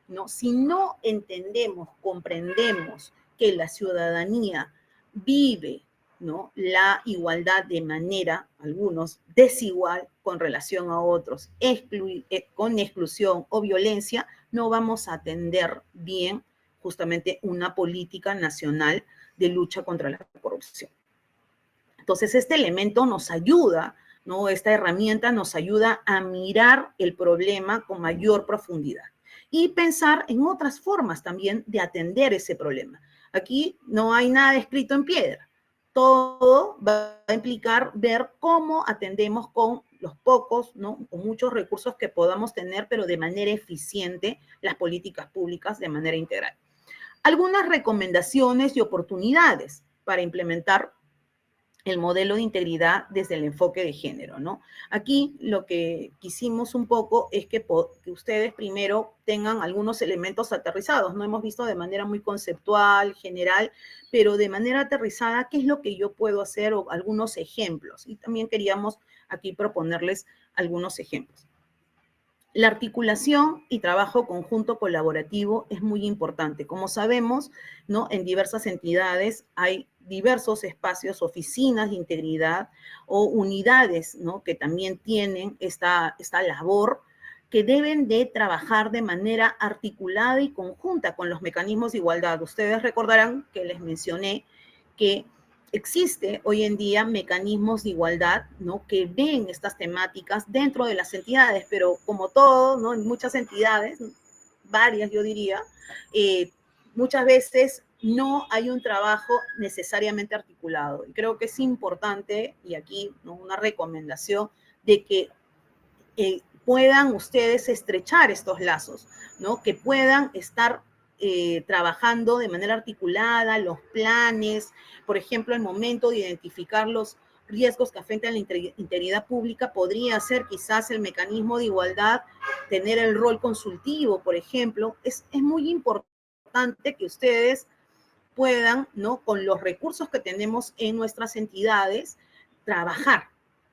¿no? Si no entendemos, comprendemos que la ciudadanía vive, ¿no?, la igualdad de manera, algunos, desigual con relación a otros, con exclusión o violencia, no vamos a atender bien justamente una política nacional de lucha contra la corrupción. Entonces, este elemento nos ayuda, ¿no? Esta herramienta nos ayuda a mirar el problema con mayor profundidad y pensar en otras formas también de atender ese problema. Aquí no hay nada escrito en piedra. Todo va a implicar ver cómo atendemos con los pocos, ¿no?, o muchos recursos que podamos tener, pero de manera eficiente, las políticas públicas de manera integral. Algunas recomendaciones y oportunidades para implementar el modelo de integridad desde el enfoque de género, ¿no? Aquí lo que quisimos un poco es que ustedes primero tengan algunos elementos aterrizados, no hemos visto de manera muy conceptual, general, pero de manera aterrizada, ¿qué es lo que yo puedo hacer? O algunos ejemplos. Y también queríamos aquí proponerles algunos ejemplos. La articulación y trabajo conjunto colaborativo es muy importante. Como sabemos, ¿no?, en diversas entidades hay diversos espacios, oficinas de integridad o unidades, ¿no?, que también tienen esta labor, que deben de trabajar de manera articulada y conjunta con los mecanismos de igualdad. Ustedes recordarán que les mencioné que existe hoy en día mecanismos de igualdad, ¿no?, que ven estas temáticas dentro de las entidades, pero como todo, ¿no?, en muchas entidades, varias yo diría, muchas veces no hay un trabajo necesariamente articulado. Y creo que es importante, y aquí, ¿no?, una recomendación, de que puedan ustedes estrechar estos lazos, ¿no?, que puedan estar trabajando de manera articulada, los planes, por ejemplo, el momento de identificar los riesgos que afectan la integridad pública, podría ser quizás el mecanismo de igualdad, tener el rol consultivo, por ejemplo. Es muy importante que ustedes puedan, ¿no?, con los recursos que tenemos en nuestras entidades, trabajar.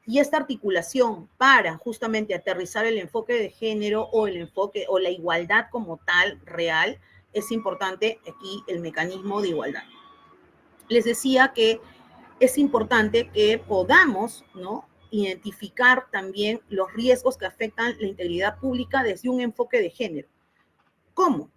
Y esta articulación para justamente aterrizar el enfoque de género o el enfoque o la igualdad como tal real, es importante aquí el mecanismo de igualdad. Les decía que es importante que podamos, ¿no?, identificar también los riesgos que afectan la integridad pública desde un enfoque de género. ¿Cómo?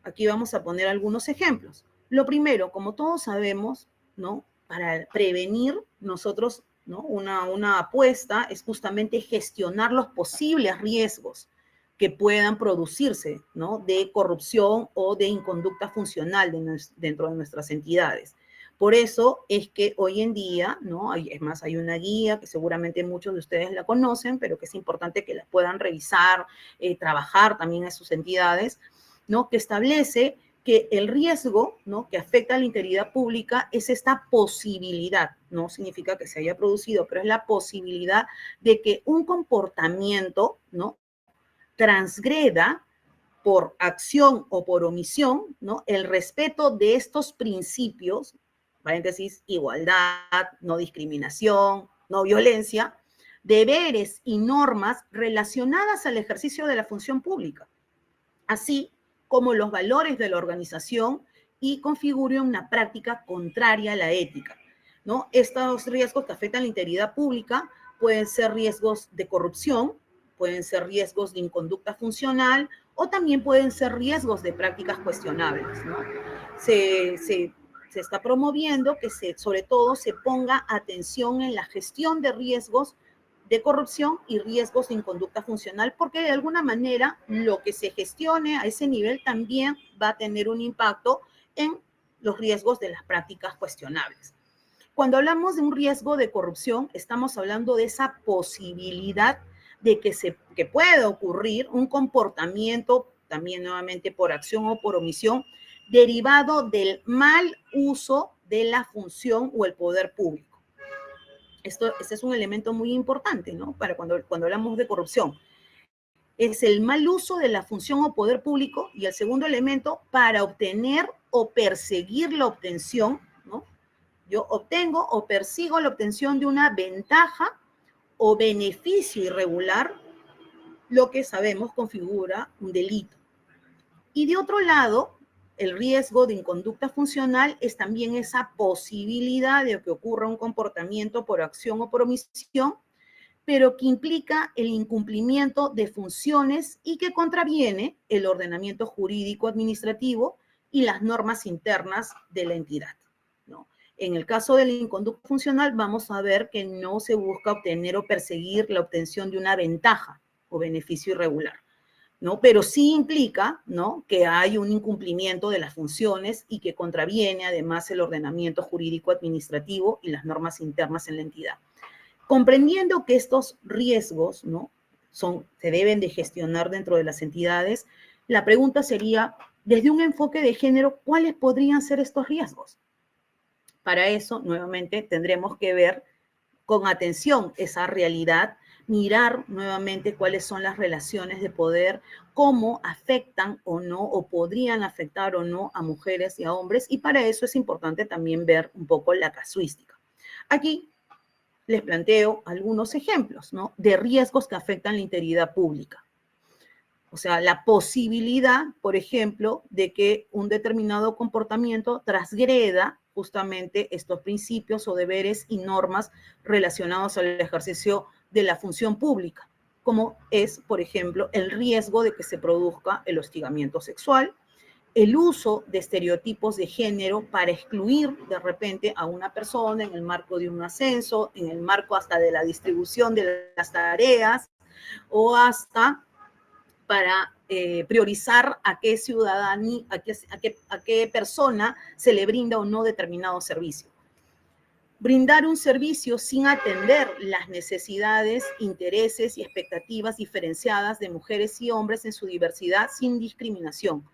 Aquí vamos a poner algunos ejemplos. Lo primero, como todos sabemos, ¿no?, para prevenir nosotros, ¿no?, una apuesta es justamente gestionar los posibles riesgos que puedan producirse, ¿no?, de corrupción o de inconducta funcional dentro de nuestras entidades. Por eso es que hoy en día, ¿no?, es más, hay una guía que seguramente muchos de ustedes la conocen, pero que es importante que la puedan revisar, trabajar también en sus entidades, ¿no?, que establece que el riesgo, ¿no?, que afecta a la integridad pública es esta posibilidad, no significa que se haya producido, pero es la posibilidad de que un comportamiento, ¿no?, transgreda por acción o por omisión, ¿no?, el respeto de estos principios, paréntesis, igualdad, no discriminación, no violencia, deberes y normas relacionadas al ejercicio de la función pública, así como los valores de la organización, y configure una práctica contraria a la ética, ¿no? Estos riesgos que afectan la integridad pública pueden ser riesgos de corrupción, pueden ser riesgos de inconducta funcional o también pueden ser riesgos de prácticas cuestionables, ¿no? Se está promoviendo que sobre todo se ponga atención en la gestión de riesgos de corrupción y riesgos de inconducta funcional, porque de alguna manera lo que se gestione a ese nivel también va a tener un impacto en los riesgos de las prácticas cuestionables. Cuando hablamos de un riesgo de corrupción, estamos hablando de esa posibilidad de que pueda ocurrir un comportamiento también nuevamente por acción o por omisión, derivado del mal uso de la función o el poder público. Este es un elemento muy importante, ¿no? Para cuando hablamos de corrupción. Es el mal uso de la función o poder público, y el segundo elemento, para obtener o perseguir la obtención, ¿no? Yo obtengo o persigo la obtención de una ventaja o beneficio irregular, lo que sabemos configura un delito. Y de otro lado, el riesgo de inconducta funcional es también esa posibilidad de que ocurra un comportamiento por acción o por omisión, pero que implica el incumplimiento de funciones y que contraviene el ordenamiento jurídico administrativo y las normas internas de la entidad, ¿no? En el caso de la inconducta funcional, vamos a ver que no se busca obtener o perseguir la obtención de una ventaja o beneficio irregular, ¿no? Pero sí implica, ¿no?, que hay un incumplimiento de las funciones y que contraviene además el ordenamiento jurídico administrativo y las normas internas en la entidad. Comprendiendo que estos riesgos, ¿no?, se deben de gestionar dentro de las entidades, la pregunta sería, desde un enfoque de género, ¿cuáles podrían ser estos riesgos? Para eso, nuevamente, tendremos que ver con atención esa realidad, mirar nuevamente cuáles son las relaciones de poder, cómo afectan o no, o podrían afectar o no a mujeres y a hombres, y para eso es importante también ver un poco la casuística. Aquí les planteo algunos ejemplos, ¿no?, de riesgos que afectan la integridad pública. O sea, la posibilidad, por ejemplo, de que un determinado comportamiento transgreda justamente estos principios o deberes y normas relacionados al ejercicio de la función pública, como es, por ejemplo, el riesgo de que se produzca el hostigamiento sexual, el uso de estereotipos de género para excluir de repente a una persona en el marco de un ascenso, en el marco hasta de la distribución de las tareas, o hasta para priorizar a qué ciudadanía, a qué persona se le brinda o no determinado servicio. Brindar un servicio sin atender las necesidades, intereses y expectativas diferenciadas de mujeres y hombres en su diversidad sin discriminación.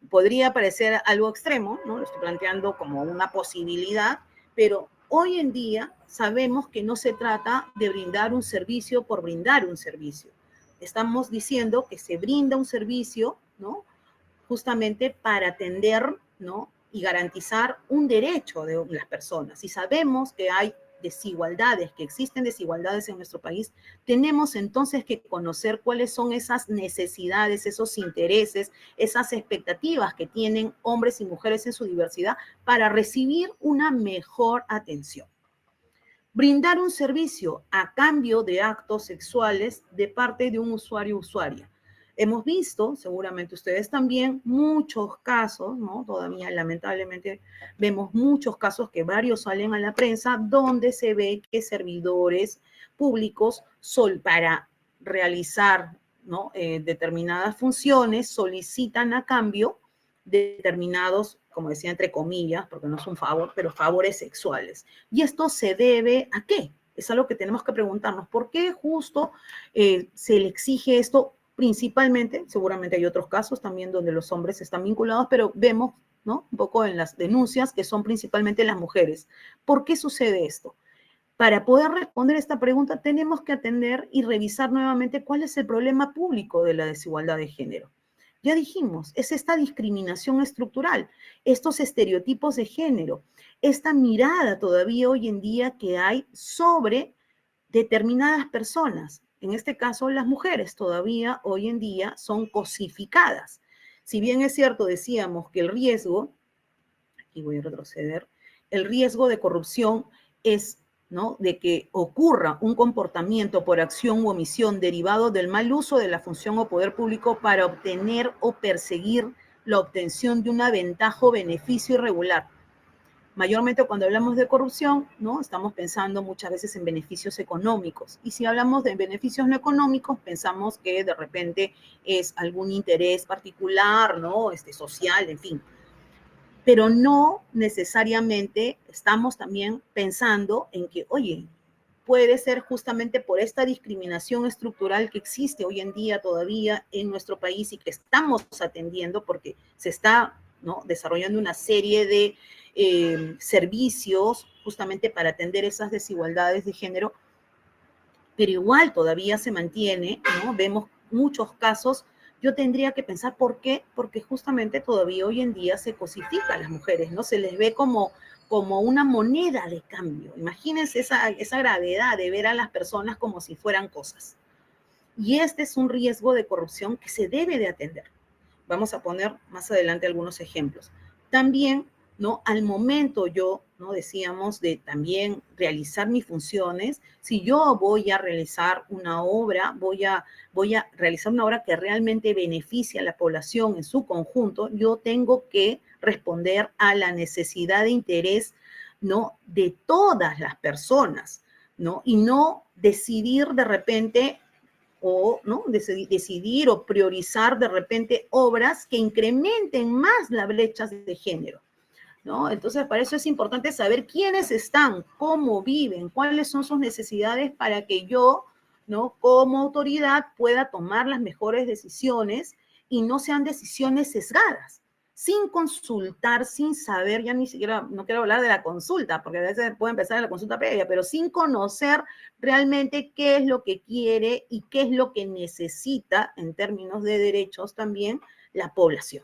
Podría parecer algo extremo, ¿no? Lo estoy planteando como una posibilidad, pero hoy en día sabemos que no se trata de brindar un servicio por brindar un servicio. Estamos diciendo que se brinda un servicio, ¿no?, justamente para atender, ¿no?, y garantizar un derecho de las personas. Y sabemos que hay desigualdades, que existen desigualdades en nuestro país, tenemos entonces que conocer cuáles son esas necesidades, esos intereses, esas expectativas que tienen hombres y mujeres en su diversidad para recibir una mejor atención. Brindar un servicio a cambio de actos sexuales de parte de un usuario o usuaria. Hemos visto, seguramente ustedes también, muchos casos, ¿no? Todavía lamentablemente vemos muchos casos que varios salen a la prensa donde se ve que servidores públicos para realizar, ¿no?, determinadas funciones solicitan a cambio determinados, como decía, entre comillas, porque no es un favor, pero favores sexuales. ¿Y esto se debe a qué? Es algo que tenemos que preguntarnos. ¿Por qué justo se le exige esto? Principalmente, seguramente hay otros casos también donde los hombres están vinculados, pero vemos, ¿no?, un poco en las denuncias que son principalmente las mujeres. ¿Por qué sucede esto? Para poder responder esta pregunta tenemos que atender y revisar nuevamente cuál es el problema público de la desigualdad de género. Ya dijimos, es esta discriminación estructural, estos estereotipos de género, esta mirada todavía hoy en día que hay sobre determinadas personas. En este caso, las mujeres todavía hoy en día son cosificadas. Si bien es cierto, decíamos que el riesgo, aquí voy a retroceder, el riesgo de corrupción es, ¿no?, de que ocurra un comportamiento por acción u omisión derivado del mal uso de la función o poder público para obtener o perseguir la obtención de una ventaja o beneficio irregular. Mayormente cuando hablamos de corrupción, ¿no?, estamos pensando muchas veces en beneficios económicos. Y si hablamos de beneficios no económicos, pensamos que de repente es algún interés particular, ¿no?, social, en fin. Pero no necesariamente estamos también pensando en que, oye, puede ser justamente por esta discriminación estructural que existe hoy en día todavía en nuestro país y que estamos atendiendo porque se está, ¿no?, desarrollando una serie de servicios justamente para atender esas desigualdades de género, pero igual todavía se mantiene, ¿no? Vemos muchos casos. Yo tendría que pensar por qué, porque justamente todavía hoy en día se cosifica a las mujeres, ¿no? Se les ve como una moneda de cambio. Imagínense esa gravedad de ver a las personas como si fueran cosas. Y este es un riesgo de corrupción que se debe de atender. Vamos a poner más adelante algunos ejemplos. También, ¿no?, al momento yo, ¿no?, decíamos de también realizar mis funciones, si yo voy a realizar una obra, voy a realizar una obra que realmente beneficie a la población en su conjunto, yo tengo que responder a la necesidad de interés, ¿no?, de todas las personas, ¿no? Y no decidir de repente o, ¿no?, decidir o priorizar de repente obras que incrementen más las brechas de género, ¿no? Entonces, para eso es importante saber quiénes están, cómo viven, cuáles son sus necesidades para que yo, ¿no?, como autoridad pueda tomar las mejores decisiones y no sean decisiones sesgadas, sin consultar, sin saber, ya ni siquiera, no quiero hablar de la consulta, porque a veces puede empezar la consulta previa, pero sin conocer realmente qué es lo que quiere y qué es lo que necesita en términos de derechos también la población.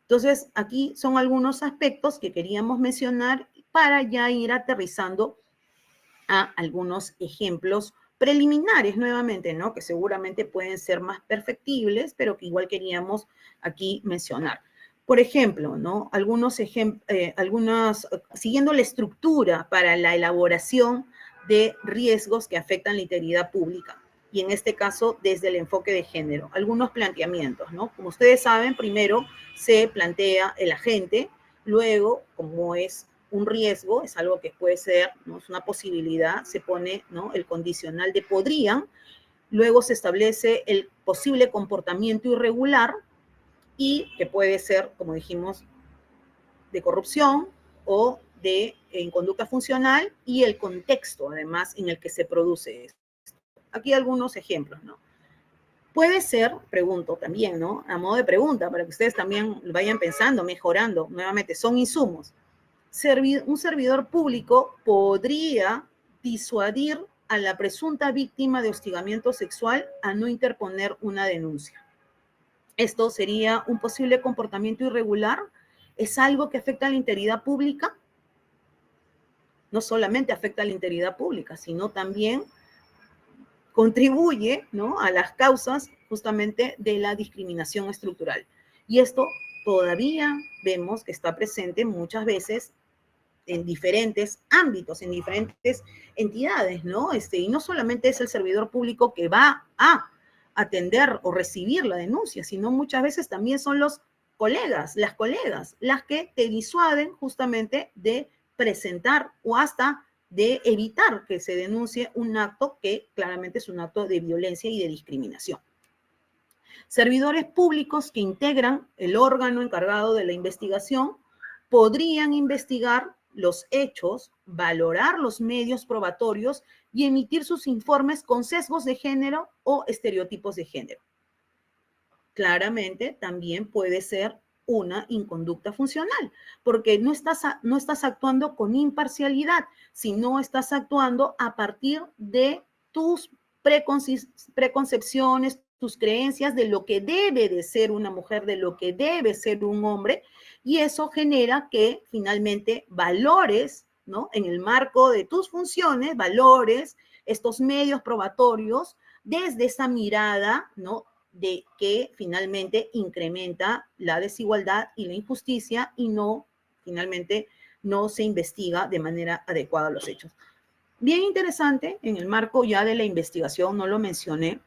Entonces, aquí son algunos aspectos que queríamos mencionar para ya ir aterrizando a algunos ejemplos preliminares nuevamente, ¿no?, que seguramente pueden ser más perfectibles, pero que igual queríamos aquí mencionar. Por ejemplo, ¿no?, siguiendo la estructura para la elaboración de riesgos que afectan la integridad pública, y en este caso desde el enfoque de género. Algunos planteamientos, ¿no? Como ustedes saben, primero se plantea el agente, luego, como es un riesgo, es algo que puede ser, ¿no?, es una posibilidad, se pone, ¿no?, el condicional de podrían, luego se establece el posible comportamiento irregular y que puede ser, como dijimos, de corrupción o de inconducta funcional y el contexto, además, en el que se produce esto. Aquí algunos ejemplos, ¿no? Puede ser, pregunto también, ¿no?, a modo de pregunta, para que ustedes también vayan pensando, mejorando, nuevamente, son insumos. Un servidor público podría disuadir a la presunta víctima de hostigamiento sexual a no interponer una denuncia. Esto sería un posible comportamiento irregular. ¿Es algo que afecta a la integridad pública? No solamente afecta a la integridad pública, sino también contribuye, ¿no?, a las causas justamente de la discriminación estructural. Y esto todavía vemos que está presente muchas veces en diferentes ámbitos, en diferentes entidades, ¿no? Y no solamente es el servidor público que va a atender o recibir la denuncia, sino muchas veces también son los colegas, las que te disuaden justamente de presentar o hasta de evitar que se denuncie un acto que claramente es un acto de violencia y de discriminación. Servidores públicos que integran el órgano encargado de la investigación podrían investigar los hechos, valorar los medios probatorios y emitir sus informes con sesgos de género o estereotipos de género. Claramente también puede ser una inconducta funcional, porque no estás actuando con imparcialidad, sino estás actuando a partir de tus preconcepciones, tus creencias de lo que debe de ser una mujer, de lo que debe ser un hombre, y eso genera que finalmente valores, ¿no?, en el marco de tus funciones, valores estos medios probatorios desde esa mirada, ¿no?, de que finalmente incrementa la desigualdad y la injusticia y no, finalmente, no se investiga de manera adecuada los hechos. Bien interesante, en el marco ya de la investigación, no lo mencioné,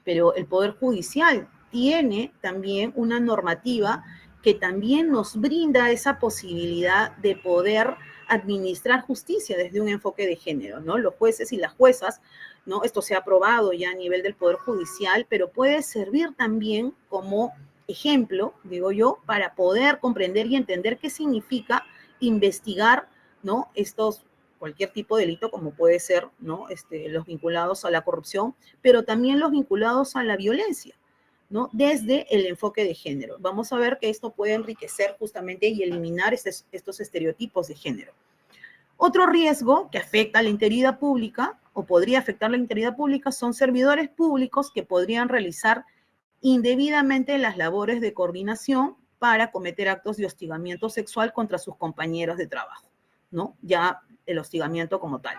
pero el Poder Judicial tiene también una normativa que también nos brinda esa posibilidad de poder administrar justicia desde un enfoque de género, ¿no? Los jueces y las juezas, ¿no? Esto se ha aprobado ya a nivel del Poder Judicial, pero puede servir también como ejemplo, digo yo, para poder comprender y entender qué significa investigar, ¿no?, estos cualquier tipo de delito, como puede ser, ¿no? Los vinculados a la corrupción, pero también los vinculados a la violencia, ¿no? Desde el enfoque de género. Vamos a ver que esto puede enriquecer justamente y eliminar estos estereotipos de género. Otro riesgo que afecta a la integridad pública o podría afectar la integridad pública son servidores públicos que podrían realizar indebidamente las labores de coordinación para cometer actos de hostigamiento sexual contra sus compañeros de trabajo, ¿no? Ya el hostigamiento como tal.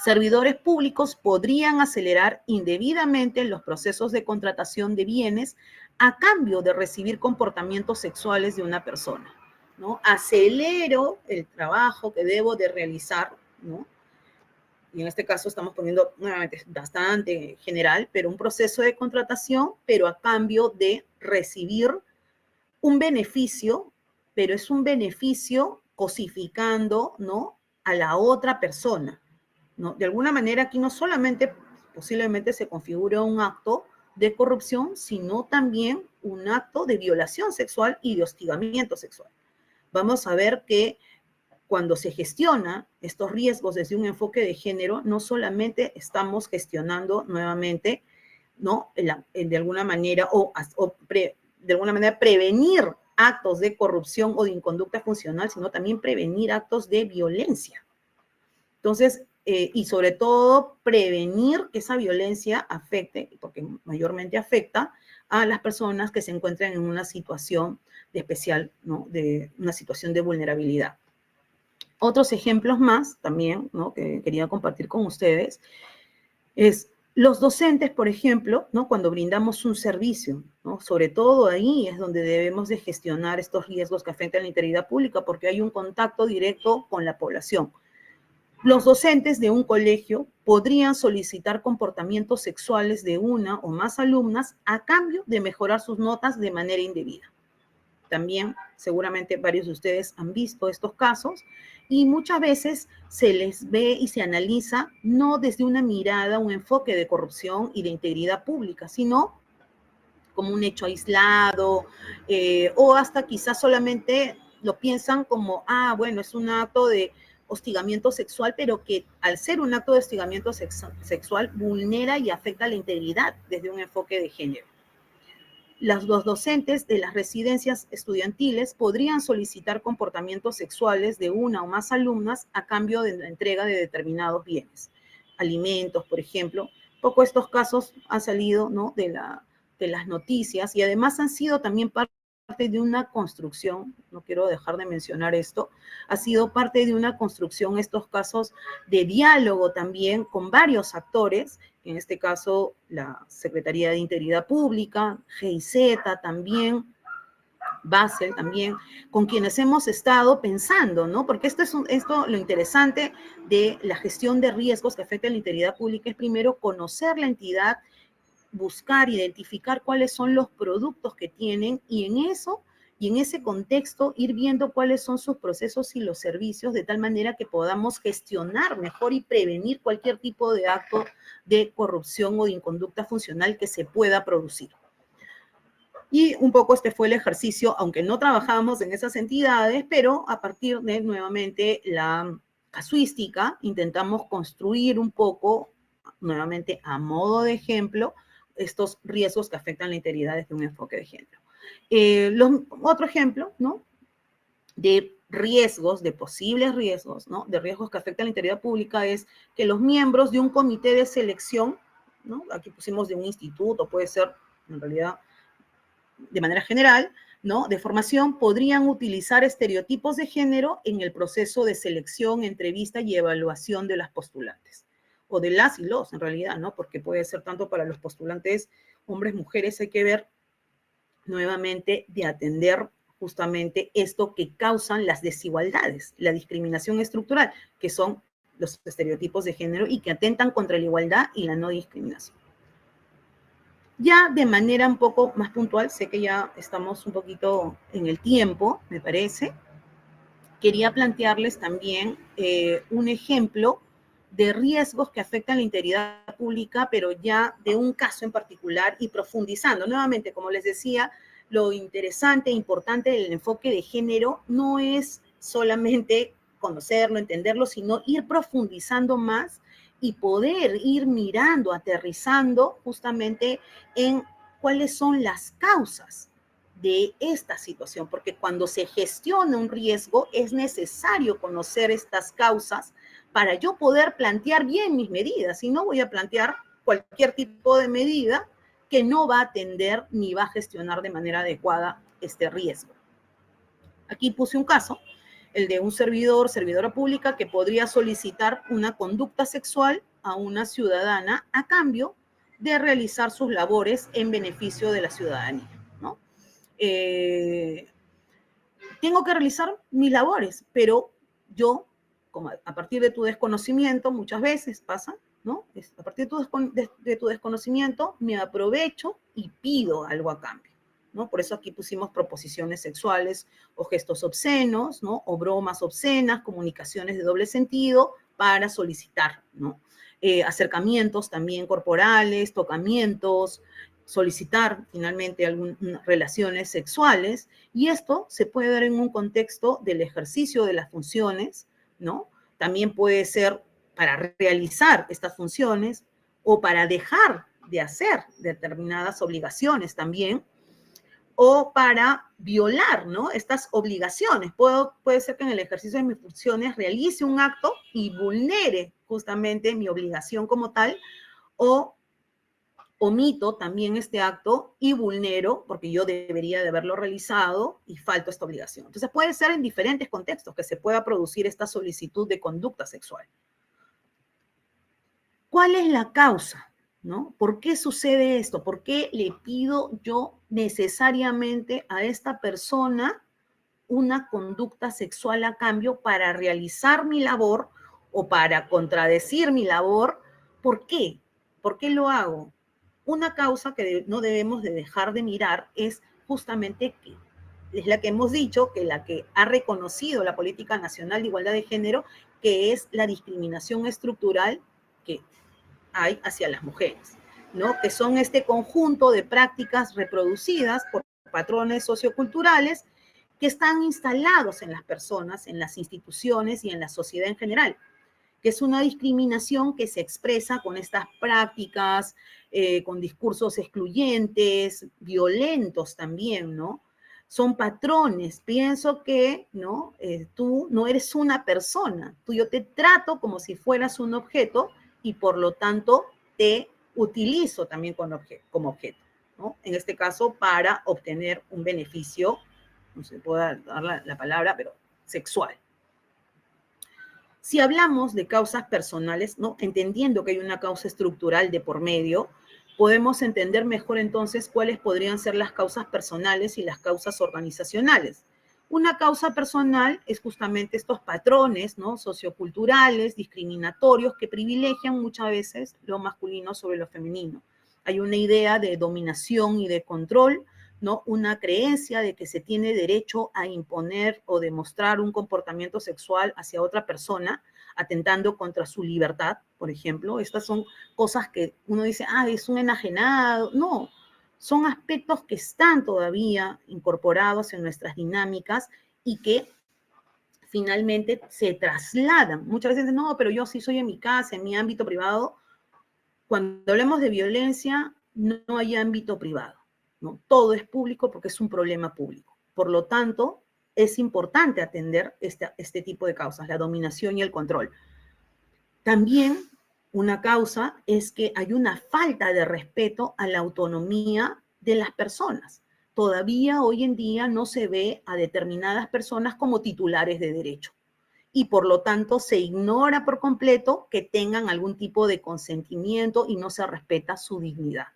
Servidores públicos podrían acelerar indebidamente los procesos de contratación de bienes a cambio de recibir comportamientos sexuales de una persona, ¿no? Acelero el trabajo que debo de realizar, ¿no? Y en este caso estamos poniendo nuevamente bastante general, pero un proceso de contratación, pero a cambio de recibir un beneficio, pero es un beneficio cosificando, ¿no? A la otra persona, ¿no? De alguna manera aquí no solamente posiblemente se configura un acto de corrupción, sino también un acto de violación sexual y de hostigamiento sexual. Vamos a ver que cuando se gestiona estos riesgos desde un enfoque de género, no solamente estamos gestionando nuevamente, ¿no? De alguna manera, de alguna manera prevenir actos de corrupción o de inconducta funcional, sino también prevenir actos de violencia. Entonces, y sobre todo prevenir que esa violencia afecte, porque mayormente afecta a las personas que se encuentran en una situación de especial, ¿no? De una situación de vulnerabilidad. Otros ejemplos más también, ¿no? Que quería compartir con ustedes es los docentes, por ejemplo, ¿no? Cuando brindamos un servicio, ¿no? Sobre todo ahí es donde debemos de gestionar estos riesgos que afectan a la integridad pública porque hay un contacto directo con la población. Los docentes de un colegio podrían solicitar comportamientos sexuales de una o más alumnas a cambio de mejorar sus notas de manera indebida. También seguramente varios de ustedes han visto estos casos y muchas veces se les ve y se analiza no desde una mirada, un enfoque de corrupción y de integridad pública, sino como un hecho aislado o hasta quizás solamente lo piensan como, bueno, es un acto de hostigamiento sexual, pero que al ser un acto de hostigamiento sexual vulnera y afecta la integridad desde un enfoque de género. Los docentes de las residencias estudiantiles podrían solicitar comportamientos sexuales de una o más alumnas a cambio de la entrega de determinados bienes, alimentos, por ejemplo. Poco estos casos han salido, ¿no? de las noticias y además han sido también parte de una construcción, no quiero dejar de mencionar esto, ha sido parte de una construcción estos casos de diálogo también con varios actores, en este caso la Secretaría de Integridad Pública, GIZ también, Basel también, con quienes hemos estado pensando, ¿no? Porque esto lo interesante de la gestión de riesgos que afectan la integridad pública es primero conocer la entidad, buscar, identificar cuáles son los productos que tienen y en ese contexto ir viendo cuáles son sus procesos y los servicios de tal manera que podamos gestionar mejor y prevenir cualquier tipo de acto de corrupción o de inconducta funcional que se pueda producir. Y un poco este fue el ejercicio, aunque no trabajábamos en esas entidades, pero a partir de nuevamente la casuística intentamos construir un poco, nuevamente a modo de ejemplo, estos riesgos que afectan la integridad desde un enfoque de género. Otro ejemplo, ¿no? De riesgos, de posibles riesgos, ¿no? De riesgos que afectan la integridad pública es que los miembros de un comité de selección, ¿no? Aquí pusimos de un instituto, puede ser en realidad de manera general, ¿no? De formación, podrían utilizar estereotipos de género en el proceso de selección, entrevista y evaluación de las postulantes. O de las y los, en realidad, ¿no? Porque puede ser tanto para los postulantes, hombres, mujeres, hay que ver nuevamente de atender justamente esto que causan las desigualdades, la discriminación estructural, que son los estereotipos de género y que atentan contra la igualdad y la no discriminación. Ya de manera un poco más puntual, sé que ya estamos un poquito en el tiempo, me parece, quería plantearles también un ejemplo de riesgos que afectan la integridad pública, pero ya de un caso en particular y profundizando. Nuevamente, como les decía, lo interesante e importante del enfoque de género no es solamente conocerlo, entenderlo, sino ir profundizando más y poder ir mirando, aterrizando justamente en cuáles son las causas de esta situación, porque cuando se gestiona un riesgo es necesario conocer estas causas para yo poder plantear bien mis medidas, si no voy a plantear cualquier tipo de medida que no va a atender ni va a gestionar de manera adecuada este riesgo. Aquí puse un caso, el de un servidor, servidora pública, que podría solicitar una conducta sexual a una ciudadana a cambio de realizar sus labores en beneficio de la ciudadanía, ¿no? Tengo que realizar mis labores, pero yo, como a partir de tu desconocimiento, muchas veces pasa, ¿no? A partir de tu desconocimiento, me aprovecho y pido algo a cambio, ¿no? Por eso aquí pusimos proposiciones sexuales o gestos obscenos, ¿no? O bromas obscenas, comunicaciones de doble sentido para solicitar, ¿no? Acercamientos también corporales, tocamientos, solicitar finalmente algunas relaciones sexuales, y esto se puede dar en un contexto del ejercicio de las funciones, ¿no? También puede ser para realizar estas funciones o para dejar de hacer determinadas obligaciones también, o para violar, ¿no? Estas obligaciones. Puede ser que en el ejercicio de mis funciones realice un acto y vulnere justamente mi obligación como tal, o omito también este acto y vulnero, porque yo debería de haberlo realizado y falto esta obligación. Entonces puede ser en diferentes contextos que se pueda producir esta solicitud de conducta sexual. ¿Cuál es la causa? ¿No? ¿Por qué sucede esto? ¿Por qué le pido yo necesariamente a esta persona una conducta sexual a cambio para realizar mi labor o para contradecir mi labor? ¿Por qué? ¿Por qué lo hago? Una causa que no debemos de dejar de mirar es justamente que es la que hemos dicho, que la que ha reconocido la Política Nacional de Igualdad de Género, que es la discriminación estructural que hay hacia las mujeres, ¿no? Que son este conjunto de prácticas reproducidas por patrones socioculturales que están instalados en las personas, en las instituciones y en la sociedad en general, que es una discriminación que se expresa con estas prácticas, con discursos excluyentes, violentos también, ¿no? Son patrones. Pienso que, ¿no? Tú no eres una persona. Yo te trato como si fueras un objeto y por lo tanto te utilizo también como objeto, ¿no? En este caso, para obtener un beneficio, no se puede dar la palabra, pero sexual. Si hablamos de causas personales, ¿no? Entendiendo que hay una causa estructural de por medio, podemos entender mejor entonces cuáles podrían ser las causas personales y las causas organizacionales. Una causa personal es justamente estos patrones, ¿no? Socioculturales, discriminatorios, que privilegian muchas veces lo masculino sobre lo femenino. Hay una idea de dominación y de control, ¿no? Una creencia de que se tiene derecho a imponer o demostrar un comportamiento sexual hacia otra persona, atentando contra su libertad, por ejemplo. Estas son cosas que uno dice, es un enajenado. No, son aspectos que están todavía incorporados en nuestras dinámicas y que finalmente se trasladan. Muchas veces, no, pero yo sí soy en mi casa, en mi ámbito privado. Cuando hablamos de violencia, no hay ámbito privado, ¿no? Todo es público porque es un problema público. Por lo tanto, es importante atender este tipo de causas, la dominación y el control. También una causa es que hay una falta de respeto a la autonomía de las personas. Todavía hoy en día no se ve a determinadas personas como titulares de derecho y por lo tanto se ignora por completo que tengan algún tipo de consentimiento y no se respeta su dignidad.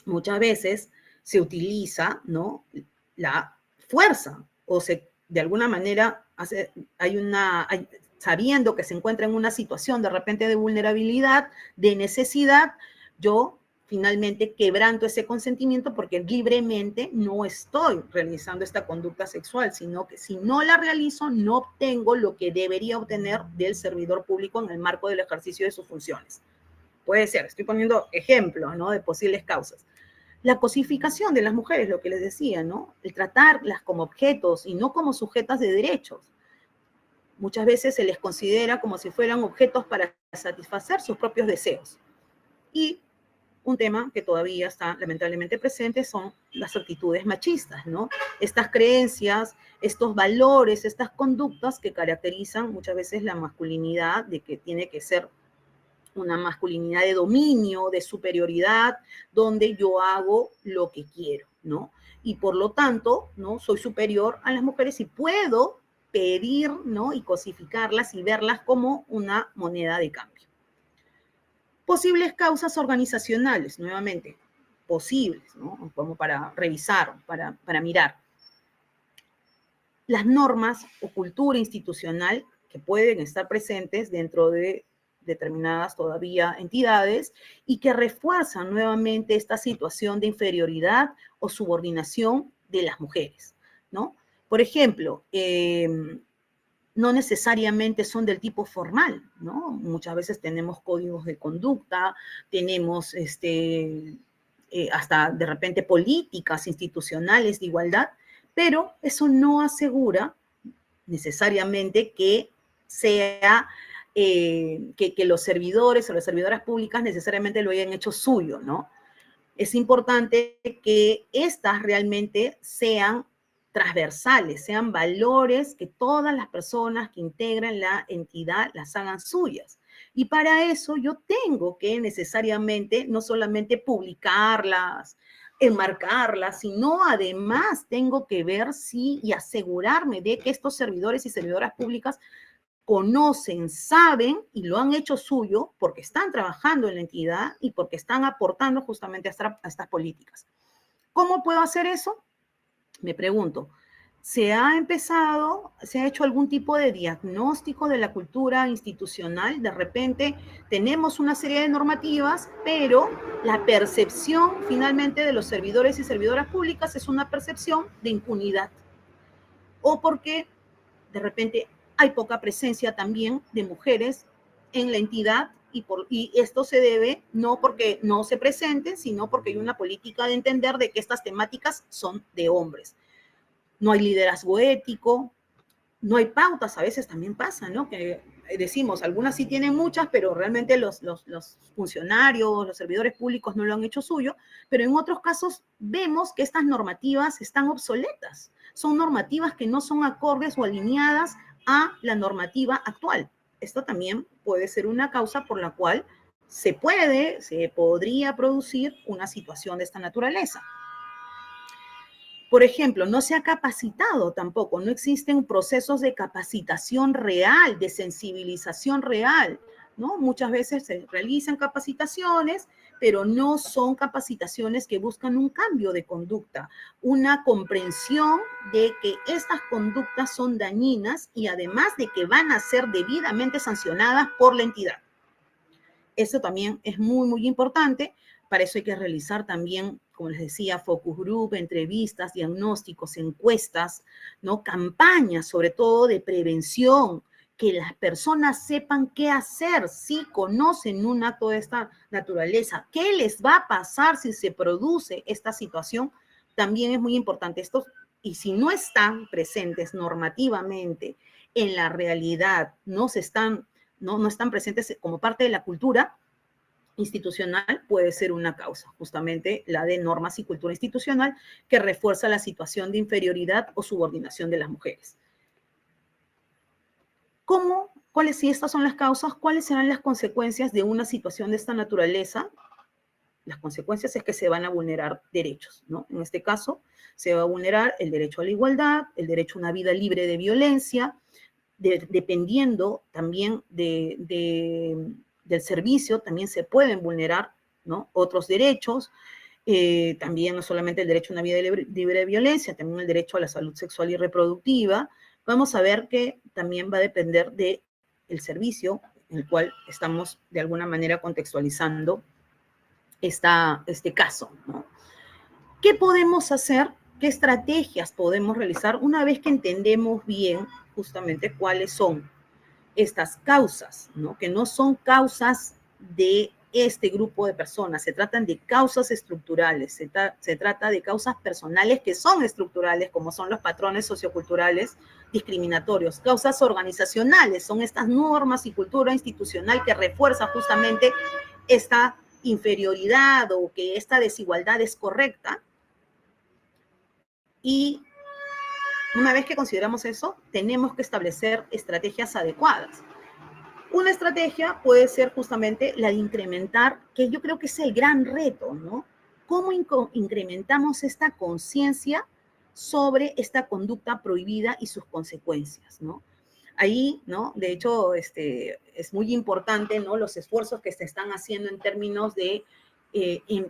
Muchas veces se utiliza, ¿no?, la fuerza o de alguna manera sabiendo que se encuentra en una situación de repente de vulnerabilidad, de necesidad, yo finalmente quebranto ese consentimiento porque libremente no estoy realizando esta conducta sexual, sino que si no la realizo, no obtengo lo que debería obtener del servidor público en el marco del ejercicio de sus funciones. Puede ser, estoy poniendo ejemplos, ¿no?, de posibles causas. La cosificación de las mujeres, lo que les decía, ¿no? El tratarlas como objetos y no como sujetas de derechos. Muchas veces se les considera como si fueran objetos para satisfacer sus propios deseos. Y un tema que todavía está lamentablemente presente son las actitudes machistas, ¿no? Estas creencias, estos valores, estas conductas que caracterizan muchas veces la masculinidad, de que tiene que ser una masculinidad de dominio, de superioridad, donde yo hago lo que quiero, ¿no? Y por lo tanto, ¿no? Soy superior a las mujeres y puedo pedir, ¿no? Y cosificarlas y verlas como una moneda de cambio. Posibles causas organizacionales, nuevamente, posibles, ¿no? Como para revisar, para mirar. Las normas o cultura institucional que pueden estar presentes dentro de determinadas todavía entidades y que refuerzan nuevamente esta situación de inferioridad o subordinación de las mujeres, ¿no? Por ejemplo, no necesariamente son del tipo formal, ¿no? Muchas veces tenemos códigos de conducta, tenemos hasta de repente políticas institucionales de igualdad, pero eso no asegura necesariamente que sea que los servidores o las servidoras públicas necesariamente lo hayan hecho suyo, ¿no? Es importante que estas realmente sean transversales, sean valores que todas las personas que integran la entidad las hagan suyas. Y para eso yo tengo que necesariamente no solamente publicarlas, enmarcarlas, sino además tengo que ver si y asegurarme de que estos servidores y servidoras públicas conocen, saben y lo han hecho suyo porque están trabajando en la entidad y porque están aportando justamente a estas políticas. ¿Cómo puedo hacer eso? Me pregunto, ¿se ha hecho algún tipo de diagnóstico de la cultura institucional? De repente tenemos una serie de normativas, pero la percepción finalmente de los servidores y servidoras públicas es una percepción de impunidad. O porque de repente hay poca presencia también de mujeres en la entidad y esto se debe no porque no se presenten, sino porque hay una política de entender de que estas temáticas son de hombres. No hay liderazgo ético, no hay pautas, a veces también pasa, ¿no? Que decimos, algunas sí tienen muchas, pero realmente los funcionarios, los servidores públicos no lo han hecho suyo, pero en otros casos vemos que estas normativas están obsoletas, son normativas que no son acordes o alineadas a la normativa actual. Esto también puede ser una causa por la cual se podría producir una situación de esta naturaleza. Por ejemplo, no se ha capacitado tampoco, no existen procesos de capacitación real, de sensibilización real, ¿no? Muchas veces se realizan capacitaciones, pero no son capacitaciones que buscan un cambio de conducta, una comprensión de que estas conductas son dañinas y además de que van a ser debidamente sancionadas por la entidad. Eso también es muy, muy importante. Para eso hay que realizar también, como les decía, focus group, entrevistas, diagnósticos, encuestas, ¿no? Campañas, sobre todo de prevención, que las personas sepan qué hacer si conocen un acto de esta naturaleza, qué les va a pasar si se produce esta situación, también es muy importante. Esto, y si no están presentes normativamente en la realidad, no están presentes como parte de la cultura institucional, puede ser una causa, justamente la de normas y cultura institucional que refuerza la situación de inferioridad o subordinación de las mujeres. Si estas son las causas, cuáles serán las consecuencias de una situación de esta naturaleza? Las consecuencias es que se van a vulnerar derechos, ¿no? En este caso, se va a vulnerar el derecho a la igualdad, el derecho a una vida libre de violencia, dependiendo también del servicio, también se pueden vulnerar, ¿no? Otros derechos, también no solamente el derecho a una vida libre de violencia, también el derecho a la salud sexual y reproductiva. Vamos a ver que también va a depender del servicio en el cual estamos de alguna manera contextualizando este caso, ¿no? ¿Qué podemos hacer? ¿Qué estrategias podemos realizar una vez que entendemos bien justamente cuáles son estas causas, ¿no? Que no son causas de este grupo de personas, se tratan de causas estructurales, se trata de causas personales que son estructurales, como son los patrones socioculturales discriminatorios, causas organizacionales, son estas normas y cultura institucional que refuerza justamente esta inferioridad o que esta desigualdad es correcta. Y una vez que consideramos eso, tenemos que establecer estrategias adecuadas. Una estrategia puede ser justamente la de incrementar, que yo creo que es el gran reto, ¿no? ¿Cómo incrementamos esta conciencia sobre esta conducta prohibida y sus consecuencias, ¿no? Ahí, ¿no? De hecho, es muy importante, ¿no? Los esfuerzos que se están haciendo en términos de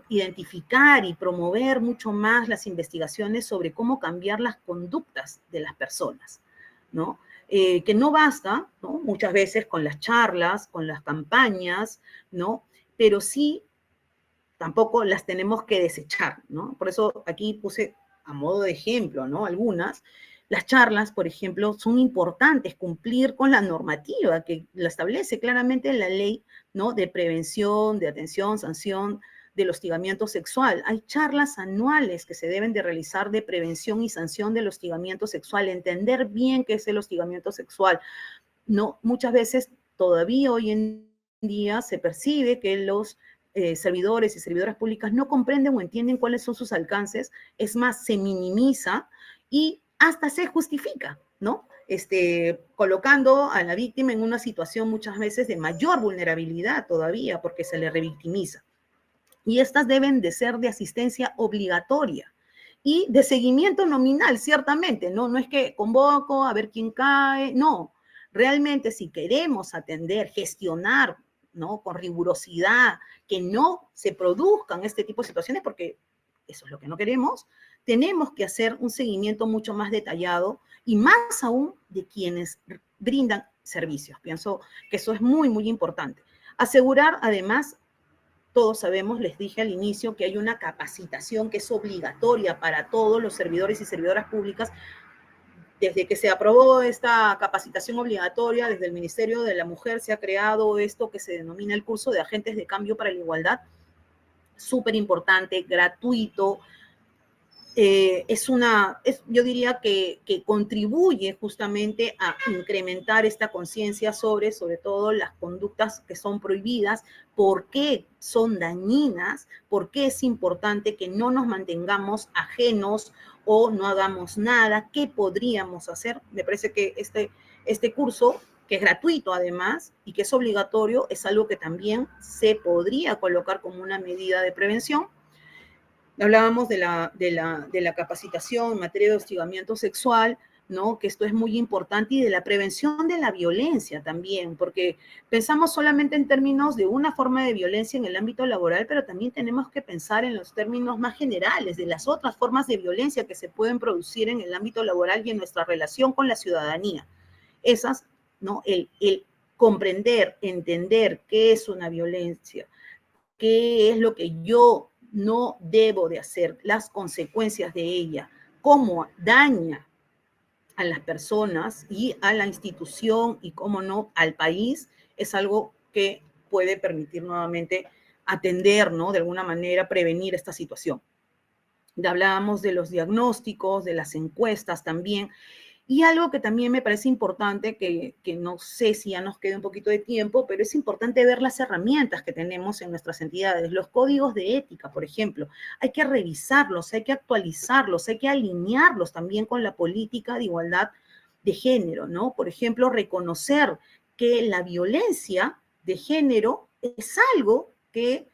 identificar y promover mucho más las investigaciones sobre cómo cambiar las conductas de las personas, ¿no? Que no basta, ¿no? Muchas veces con las charlas, con las campañas, ¿no? Pero sí, tampoco las tenemos que desechar, ¿no? Por eso aquí puse a modo de ejemplo, ¿no? Algunas. Las charlas, por ejemplo, son importantes cumplir con la normativa que la establece claramente la ley, ¿no? De prevención, de atención, sanción del hostigamiento sexual. Hay charlas anuales que se deben de realizar de prevención y sanción del hostigamiento sexual, entender bien qué es el hostigamiento sexual. No, muchas veces todavía hoy en día se percibe que los servidores y servidoras públicas no comprenden o entienden cuáles son sus alcances, es más, se minimiza y hasta se justifica, ¿no? Colocando a la víctima en una situación muchas veces de mayor vulnerabilidad todavía porque se le revictimiza. Y estas deben de ser de asistencia obligatoria y de seguimiento nominal, ciertamente, ¿no? No es que convoco a ver quién cae, no. Realmente si queremos atender, gestionar, ¿no? Con rigurosidad, que no se produzcan este tipo de situaciones, porque eso es lo que no queremos, tenemos que hacer un seguimiento mucho más detallado y más aún de quienes brindan servicios. Pienso que eso es muy, muy importante. Asegurar, además, todos sabemos, les dije al inicio, que hay una capacitación que es obligatoria para todos los servidores y servidoras públicas. Desde que se aprobó esta capacitación obligatoria, desde el Ministerio de la Mujer se ha creado esto que se denomina el curso de agentes de cambio para la igualdad, súper importante, gratuito. Yo diría que contribuye justamente a incrementar esta conciencia sobre todo las conductas que son prohibidas, por qué son dañinas, por qué es importante que no nos mantengamos ajenos o no hagamos nada, qué podríamos hacer. Me parece que este curso, que es gratuito además y que es obligatorio, es algo que también se podría colocar como una medida de prevención. Hablábamos de la capacitación en materia de hostigamiento sexual, ¿no? Que esto es muy importante, y de la prevención de la violencia también, porque pensamos solamente en términos de una forma de violencia en el ámbito laboral, pero también tenemos que pensar en los términos más generales de las otras formas de violencia que se pueden producir en el ámbito laboral y en nuestra relación con la ciudadanía. Esas, ¿no? El comprender, entender qué es una violencia, qué es lo que yo no debo de hacer, las consecuencias de ella, cómo daña a las personas y a la institución y, cómo no, al país, es algo que puede permitir nuevamente atender, ¿no? De alguna manera, prevenir esta situación. Hablábamos de los diagnósticos, de las encuestas también. Y algo que también me parece importante, que no sé si ya nos queda un poquito de tiempo, pero es importante ver las herramientas que tenemos en nuestras entidades. Los códigos de ética, por ejemplo, hay que revisarlos, hay que actualizarlos, hay que alinearlos también con la política de igualdad de género, ¿no? Por ejemplo, reconocer que la violencia de género es algo que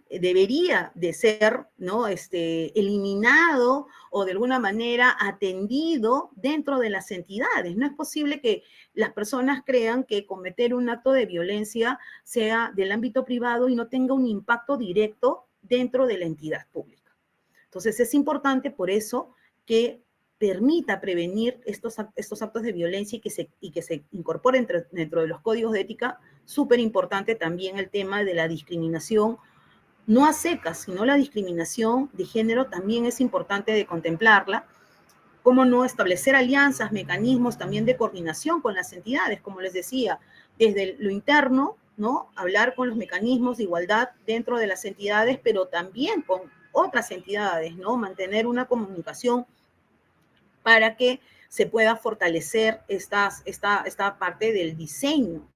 debería de ser, ¿no? Eliminado o de alguna manera atendido dentro de las entidades. No es posible que las personas crean que cometer un acto de violencia sea del ámbito privado y no tenga un impacto directo dentro de la entidad pública. Entonces es importante por eso que permita prevenir estos actos de violencia y que se incorporen dentro de los códigos de ética. Súper importante también el tema de la discriminación, no a secas, sino la discriminación de género también es importante de contemplarla. Cómo no establecer alianzas, mecanismos también de coordinación con las entidades, como les decía, desde lo interno, ¿no? Hablar con los mecanismos de igualdad dentro de las entidades, pero también con otras entidades, ¿no? Mantener una comunicación para que se pueda fortalecer esta parte del diseño,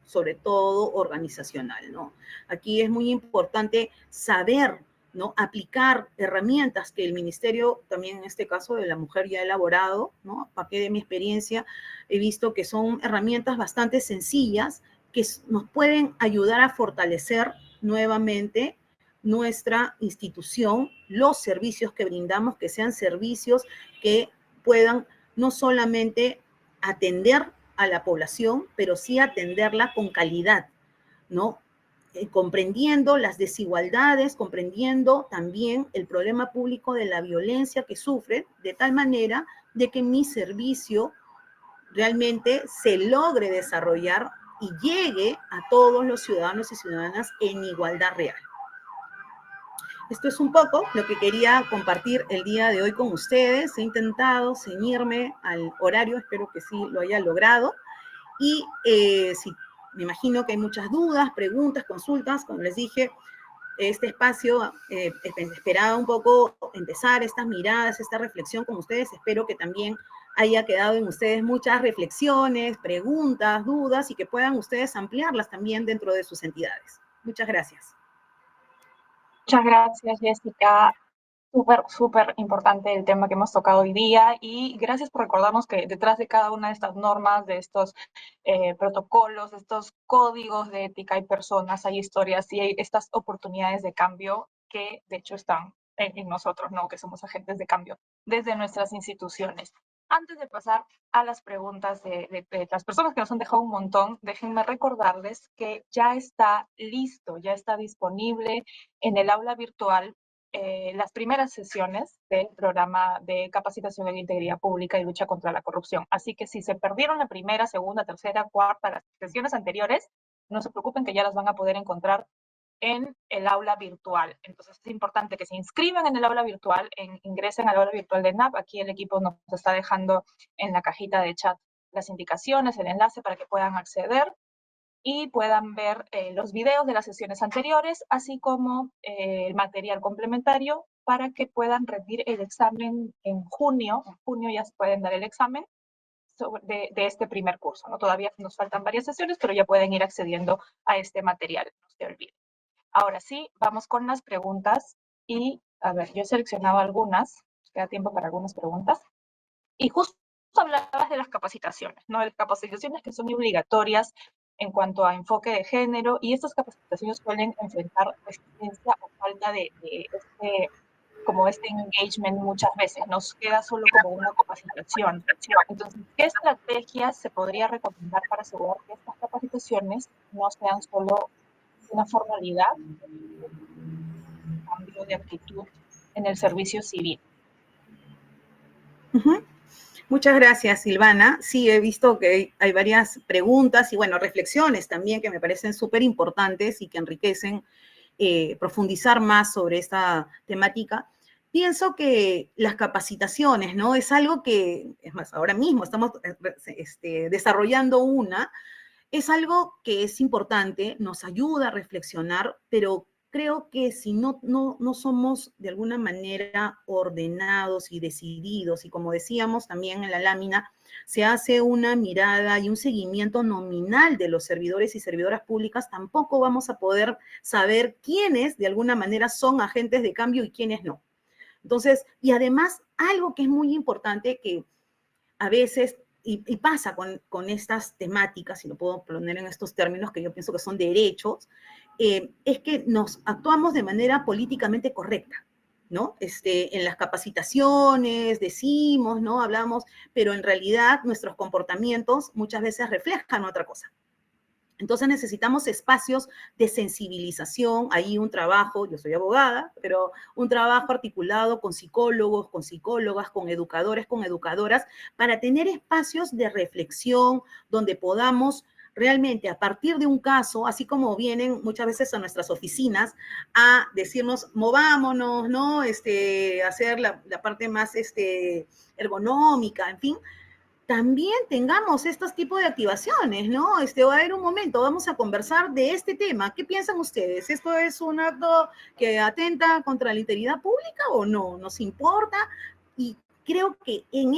sobre todo organizacional, ¿no? Aquí es muy importante saber, ¿no? Aplicar herramientas que el Ministerio, también en este caso de la mujer, ya ha elaborado, ¿no? A partir de mi experiencia, he visto que son herramientas bastante sencillas que nos pueden ayudar a fortalecer nuevamente nuestra institución, los servicios que brindamos, que sean servicios que puedan no solamente atender a la población, pero sí atenderla con calidad, ¿no? Comprendiendo las desigualdades, comprendiendo también el problema público de la violencia que sufren, de tal manera de que mi servicio realmente se logre desarrollar y llegue a todos los ciudadanos y ciudadanas en igualdad real. Esto es un poco lo que quería compartir el día de hoy con ustedes. He intentado ceñirme al horario, espero que sí lo haya logrado. Y sí, me imagino que hay muchas dudas, preguntas, consultas. Como les dije, este espacio esperaba un poco empezar estas miradas, esta reflexión con ustedes. Espero que también haya quedado en ustedes muchas reflexiones, preguntas, dudas y que puedan ustedes ampliarlas también dentro de sus entidades. Muchas gracias. Muchas gracias, Jessica. Súper importante el tema que hemos tocado hoy día y gracias por recordarnos que detrás de cada una de estas normas, de estos protocolos, de estos códigos de ética hay personas, hay historias y hay estas oportunidades de cambio que de hecho están en nosotros, ¿no? Que somos agentes de cambio desde nuestras instituciones. Antes de pasar a las preguntas de las personas que nos han dejado un montón, déjenme recordarles que ya está listo, ya está disponible en el aula virtual las primeras sesiones del programa de capacitación en integridad pública y lucha contra la corrupción. Así que si se perdieron la primera, segunda, tercera, cuarta, las sesiones anteriores, no se preocupen que ya las van a poder encontrar en el aula virtual. Entonces es importante que se inscriban en el aula virtual, ingresen al aula virtual de NAP. Aquí el equipo nos está dejando en la cajita de chat las indicaciones, el enlace para que puedan acceder y puedan ver los videos de las sesiones anteriores, así como el material complementario para que puedan rendir el examen en junio. En junio ya se pueden dar el examen de este primer curso, ¿no? Todavía nos faltan varias sesiones, pero ya pueden ir accediendo a este material, no se olviden. Ahora sí, vamos con las preguntas y, a ver, yo he seleccionado algunas, nos queda tiempo para algunas preguntas. Y justo hablabas de las capacitaciones, ¿no? De las capacitaciones que son obligatorias en cuanto a enfoque de género, y estas capacitaciones suelen enfrentar resistencia o falta de este engagement muchas veces, nos queda solo como una capacitación. Entonces, ¿qué estrategias se podría recomendar para asegurar que estas capacitaciones no sean solo una formalidad, un cambio de actitud en el servicio civil? Muchas gracias, Silvana. Sí, he visto que hay varias preguntas y, bueno, reflexiones también que me parecen súper importantes y que enriquecen profundizar más sobre esta temática. Pienso que las capacitaciones, ¿no? Es algo que, es más, ahora mismo estamos desarrollando una, es algo que es importante, nos ayuda a reflexionar, pero creo que si no somos de alguna manera ordenados y decididos, y como decíamos también en la lámina, se hace una mirada y un seguimiento nominal de los servidores y servidoras públicas, tampoco vamos a poder saber quiénes de alguna manera son agentes de cambio y quiénes no. Entonces, y además, algo que es muy importante que a veces y pasa con estas temáticas, si lo puedo poner en estos términos que yo pienso que son derechos, es que nos actuamos de manera políticamente correcta, ¿no? En las capacitaciones decimos, ¿no? Hablamos, pero en realidad nuestros comportamientos muchas veces reflejan otra cosa. Entonces necesitamos espacios de sensibilización, ahí un trabajo, yo soy abogada, pero un trabajo articulado con psicólogos, con psicólogas, con educadores, con educadoras, para tener espacios de reflexión donde podamos realmente a partir de un caso, así como vienen muchas veces a nuestras oficinas a decirnos, movámonos, ¿no? Hacer la parte más ergonómica, en fin, también tengamos estos tipos de activaciones, ¿no? Va a haber un momento, vamos a conversar de este tema. ¿Qué piensan ustedes? ¿Esto es un acto que atenta contra la integridad pública o no? ¿Nos importa? Y creo que en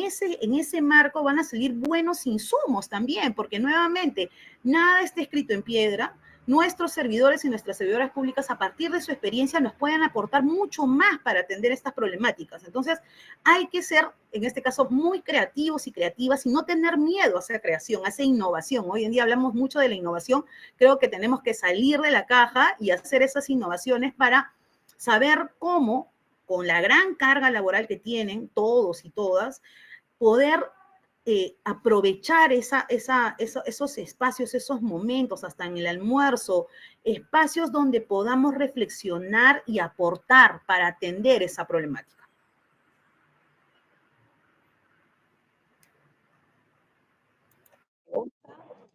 ese marco van a salir buenos insumos también, porque nuevamente, nada está escrito en piedra. Nuestros servidores y nuestras servidoras públicas, a partir de su experiencia, nos pueden aportar mucho más para atender estas problemáticas. Entonces, hay que ser, en este caso, muy creativos y creativas y no tener miedo a esa creación, a esa innovación. Hoy en día hablamos mucho de la innovación. Creo que tenemos que salir de la caja y hacer esas innovaciones para saber cómo, con la gran carga laboral que tienen todos y todas, poder aprovechar esos espacios, esos momentos, hasta en el almuerzo, espacios donde podamos reflexionar y aportar para atender esa problemática.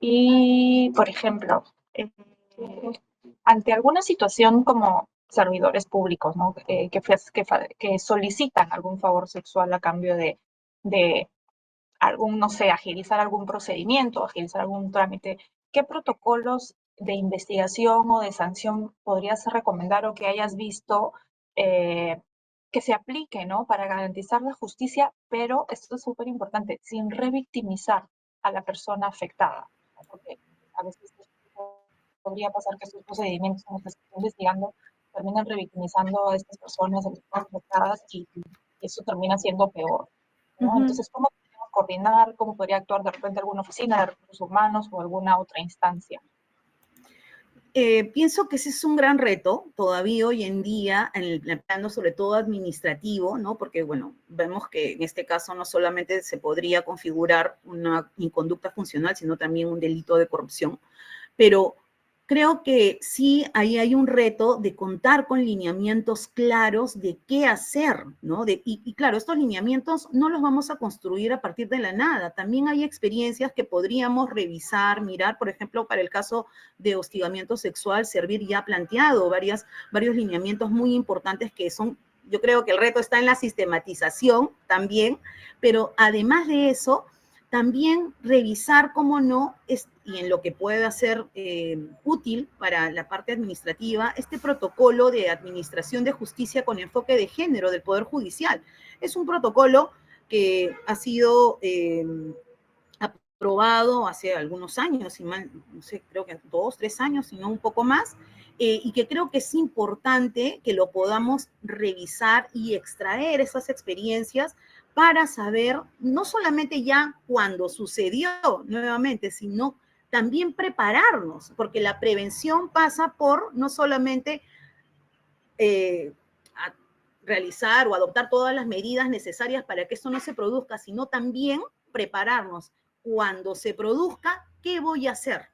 Y, por ejemplo, ante alguna situación como servidores públicos, ¿no? Que solicitan algún favor sexual a cambio de algún, no sé, agilizar algún procedimiento, agilizar algún trámite, ¿qué protocolos de investigación o de sanción podrías recomendar o que hayas visto que se aplique, ¿no? Para garantizar la justicia, pero esto es súper importante, sin revictimizar a la persona afectada, ¿no? Porque a veces podría pasar que estos procedimientos en los que se está investigando terminan revictimizando a estas personas, a las personas afectadas, y eso termina siendo peor, ¿no? Entonces, ¿cómo podemos coordinar? ¿Cómo podría actuar de repente alguna oficina de recursos humanos o alguna otra instancia? Pienso que ese es un gran reto todavía hoy en día en el plano sobre todo administrativo, ¿no? Porque, bueno, vemos que en este caso no solamente se podría configurar una inconducta funcional, sino también un delito de corrupción, pero creo que sí, ahí hay un reto de contar con lineamientos claros de qué hacer, ¿no? Y claro, estos lineamientos no los vamos a construir a partir de la nada. También hay experiencias que podríamos revisar, mirar, por ejemplo, para el caso de hostigamiento sexual, servir ya planteado varios lineamientos muy importantes que son, yo creo que el reto está en la sistematización también, pero además de eso, también revisar cómo no, y en lo que pueda ser útil para la parte administrativa, este protocolo de administración de justicia con enfoque de género del Poder Judicial. Es un protocolo que ha sido aprobado hace algunos años, no sé, creo que 2, 3 años, si no un poco más, y que creo que es importante que lo podamos revisar y extraer esas experiencias para saber no solamente ya cuando sucedió nuevamente, sino también prepararnos, porque la prevención pasa por no solamente realizar o adoptar todas las medidas necesarias para que esto no se produzca, sino también prepararnos cuando se produzca, ¿qué voy a hacer?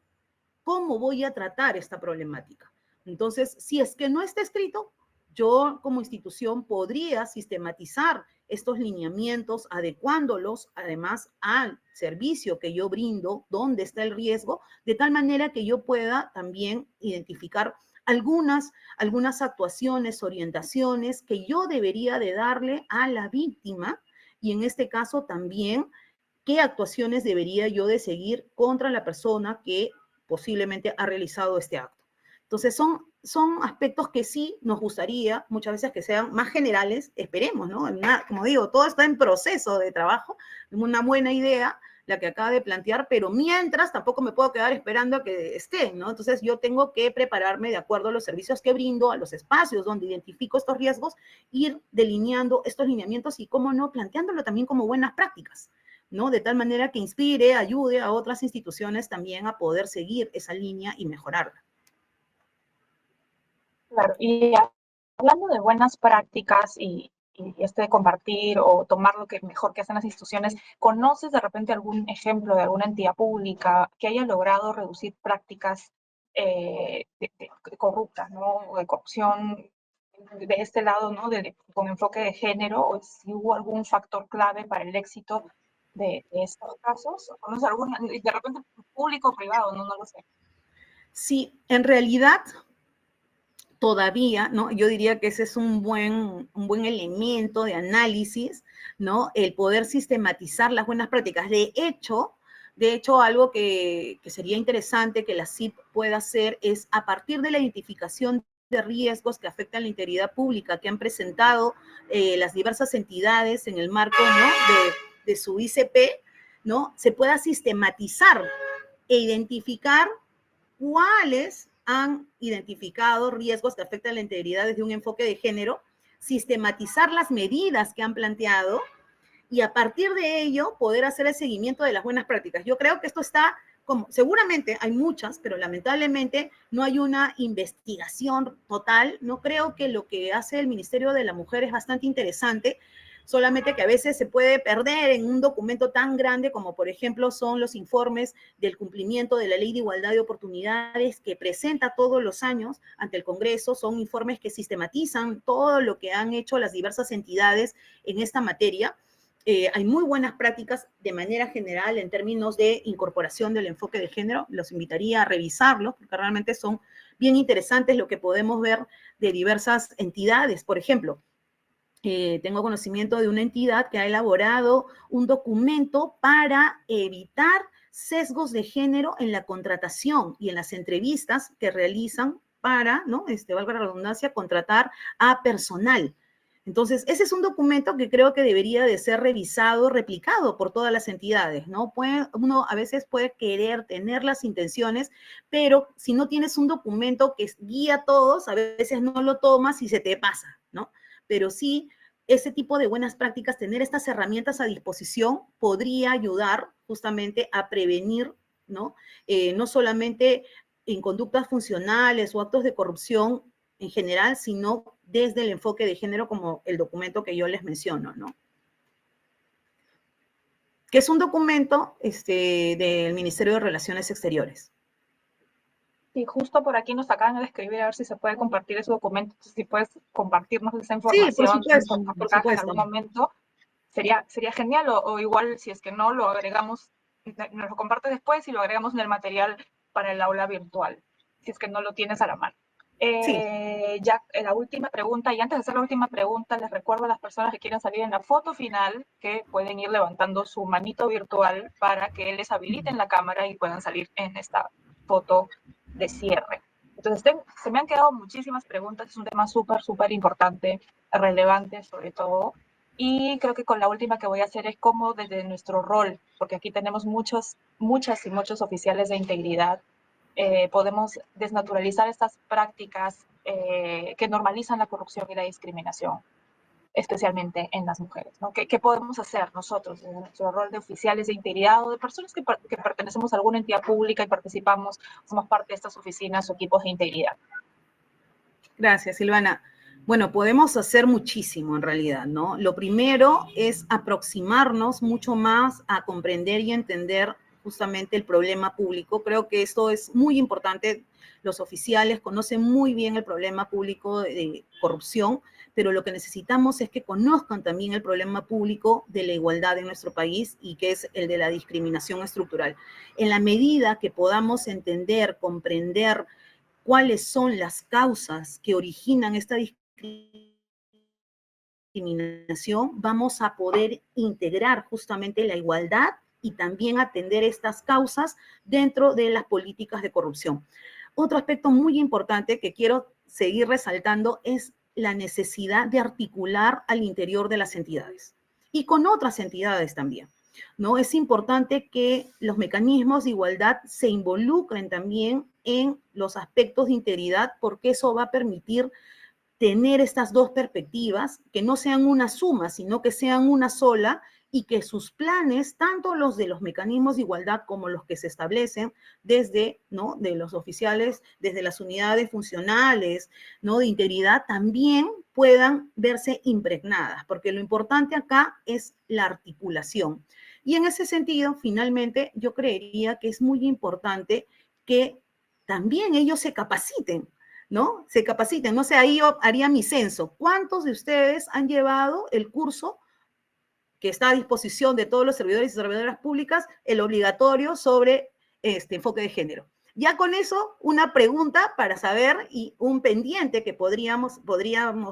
¿Cómo voy a tratar esta problemática? Entonces, si es que no está escrito, yo como institución podría sistematizar estos lineamientos, adecuándolos además al servicio que yo brindo, dónde está el riesgo, de tal manera que yo pueda también identificar algunas actuaciones, orientaciones que yo debería de darle a la víctima y en este caso también qué actuaciones debería yo de seguir contra la persona que posiblemente ha realizado este acto. Entonces son aspectos que sí nos gustaría muchas veces que sean más generales, esperemos, ¿no? Como digo, todo está en proceso de trabajo, una buena idea la que acaba de plantear, pero mientras tampoco me puedo quedar esperando a que esté, ¿no? Entonces yo tengo que prepararme de acuerdo a los servicios que brindo, a los espacios donde identifico estos riesgos, ir delineando estos lineamientos y, cómo no, planteándolo también como buenas prácticas, ¿no? De tal manera que inspire, ayude a otras instituciones también a poder seguir esa línea y mejorarla. Claro, y hablando de buenas prácticas y de compartir o tomar lo que mejor que hacen las instituciones, ¿conoces de repente algún ejemplo de alguna entidad pública que haya logrado reducir prácticas corruptas, ¿no? O de corrupción de este lado, ¿no? Con enfoque de género, o si hubo algún factor clave para el éxito de estos casos? ¿Conoces alguna, de repente público o privado? No lo sé. Sí, en realidad todavía, ¿no? Yo diría que ese es un buen elemento de análisis, ¿no? El poder sistematizar las buenas prácticas. De hecho, algo que sería interesante que la CIP pueda hacer es, a partir de la identificación de riesgos que afectan la integridad pública que han presentado las diversas entidades en el marco, ¿no?, de su ICP, ¿no?, se pueda sistematizar e identificar cuáles han identificado riesgos que afectan la integridad desde un enfoque de género, sistematizar las medidas que han planteado y a partir de ello poder hacer el seguimiento de las buenas prácticas. Yo creo que esto está, como seguramente hay muchas, pero lamentablemente no hay una investigación total. No creo que lo que hace el Ministerio de la Mujer es bastante interesante, solamente que a veces se puede perder en un documento tan grande como, por ejemplo, son los informes del cumplimiento de la Ley de Igualdad de Oportunidades que presenta todos los años ante el Congreso. Son informes que sistematizan todo lo que han hecho las diversas entidades en esta materia. Hay muy buenas prácticas de manera general en términos de incorporación del enfoque de género. Los invitaría a revisarlos porque realmente son bien interesantes lo que podemos ver de diversas entidades. Por ejemplo, tengo conocimiento de una entidad que ha elaborado un documento para evitar sesgos de género en la contratación y en las entrevistas que realizan para, ¿no?, valga la redundancia, contratar a personal. Entonces, ese es un documento que creo que debería de ser revisado, replicado por todas las entidades, ¿no? Uno a veces puede querer tener las intenciones, pero si no tienes un documento que guía a todos, a veces no lo tomas y se te pasa, ¿no? Pero sí, ese tipo de buenas prácticas, tener estas herramientas a disposición podría ayudar justamente a prevenir, ¿no? No solamente en conductas funcionales o actos de corrupción en general, sino desde el enfoque de género como el documento que yo les menciono, ¿no? Que es un documento del Ministerio de Relaciones Exteriores. Y justo por aquí nos acaban de escribir a ver si se puede compartir ese documento, si puedes compartirnos esa Sí, por información supuesto, por acá en supuesto. algún momento, sería genial, o igual si es que no, lo agregamos, nos lo compartes después y lo agregamos en el material para el aula virtual, si es que no lo tienes a la mano. Sí. Ya la última pregunta, y antes de hacer la última pregunta, les recuerdo a las personas que quieran salir en la foto final que pueden ir levantando su manito virtual para que les habiliten la cámara y puedan salir en esta foto de cierre. Entonces, se me han quedado muchísimas preguntas, es un tema súper importante, relevante sobre todo, y creo que con la última que voy a hacer es cómo desde nuestro rol, porque aquí tenemos muchas y muchos oficiales de integridad, podemos desnaturalizar estas prácticas que normalizan la corrupción y la discriminación, especialmente en las mujeres, ¿no? ¿Qué podemos hacer nosotros en nuestro rol de oficiales de integridad o de personas que pertenecemos a alguna entidad pública y participamos, somos parte de estas oficinas o equipos de integridad? Gracias, Silvana. Bueno, podemos hacer muchísimo en realidad, ¿no? Lo primero es aproximarnos mucho más a comprender y entender justamente el problema público. Creo que esto es muy importante. Los oficiales conocen muy bien el problema público de corrupción, pero lo que necesitamos es que conozcan también el problema público de la igualdad en nuestro país y que es el de la discriminación estructural. En la medida que podamos entender, comprender cuáles son las causas que originan esta discriminación, vamos a poder integrar justamente la igualdad y también atender estas causas dentro de las políticas de corrupción. Otro aspecto muy importante que quiero seguir resaltando es la necesidad de articular al interior de las entidades y con otras entidades también, ¿no? Es importante que los mecanismos de igualdad se involucren también en los aspectos de integridad porque eso va a permitir tener estas dos perspectivas, que no sean una suma, sino que sean una sola y que sus planes, tanto los de los mecanismos de igualdad como los que se establecen desde, ¿no?, de los oficiales, desde las unidades funcionales, ¿no?, de integridad, también puedan verse impregnadas, porque lo importante acá es la articulación. Y en ese sentido, finalmente, yo creería que es muy importante que también ellos se capaciten, ¿no? Se capaciten. No sé, ahí yo haría mi censo. ¿Cuántos de ustedes han llevado el curso que está a disposición de todos los servidores y servidoras públicas, el obligatorio sobre enfoque de género? Ya con eso, una pregunta para saber y un pendiente que podríamos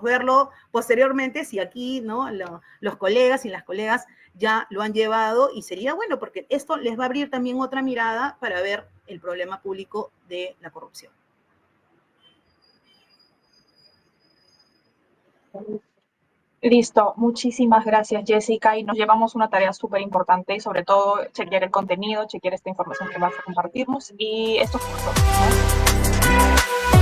verlo posteriormente si aquí, ¿no? Los colegas y las colegas ya lo han llevado y sería bueno porque esto les va a abrir también otra mirada para ver el problema público de la corrupción. Listo, muchísimas gracias Jessica y nos llevamos una tarea súper importante y sobre todo chequear el contenido, chequear esta información que vas a compartirnos y estos cursos, ¿no?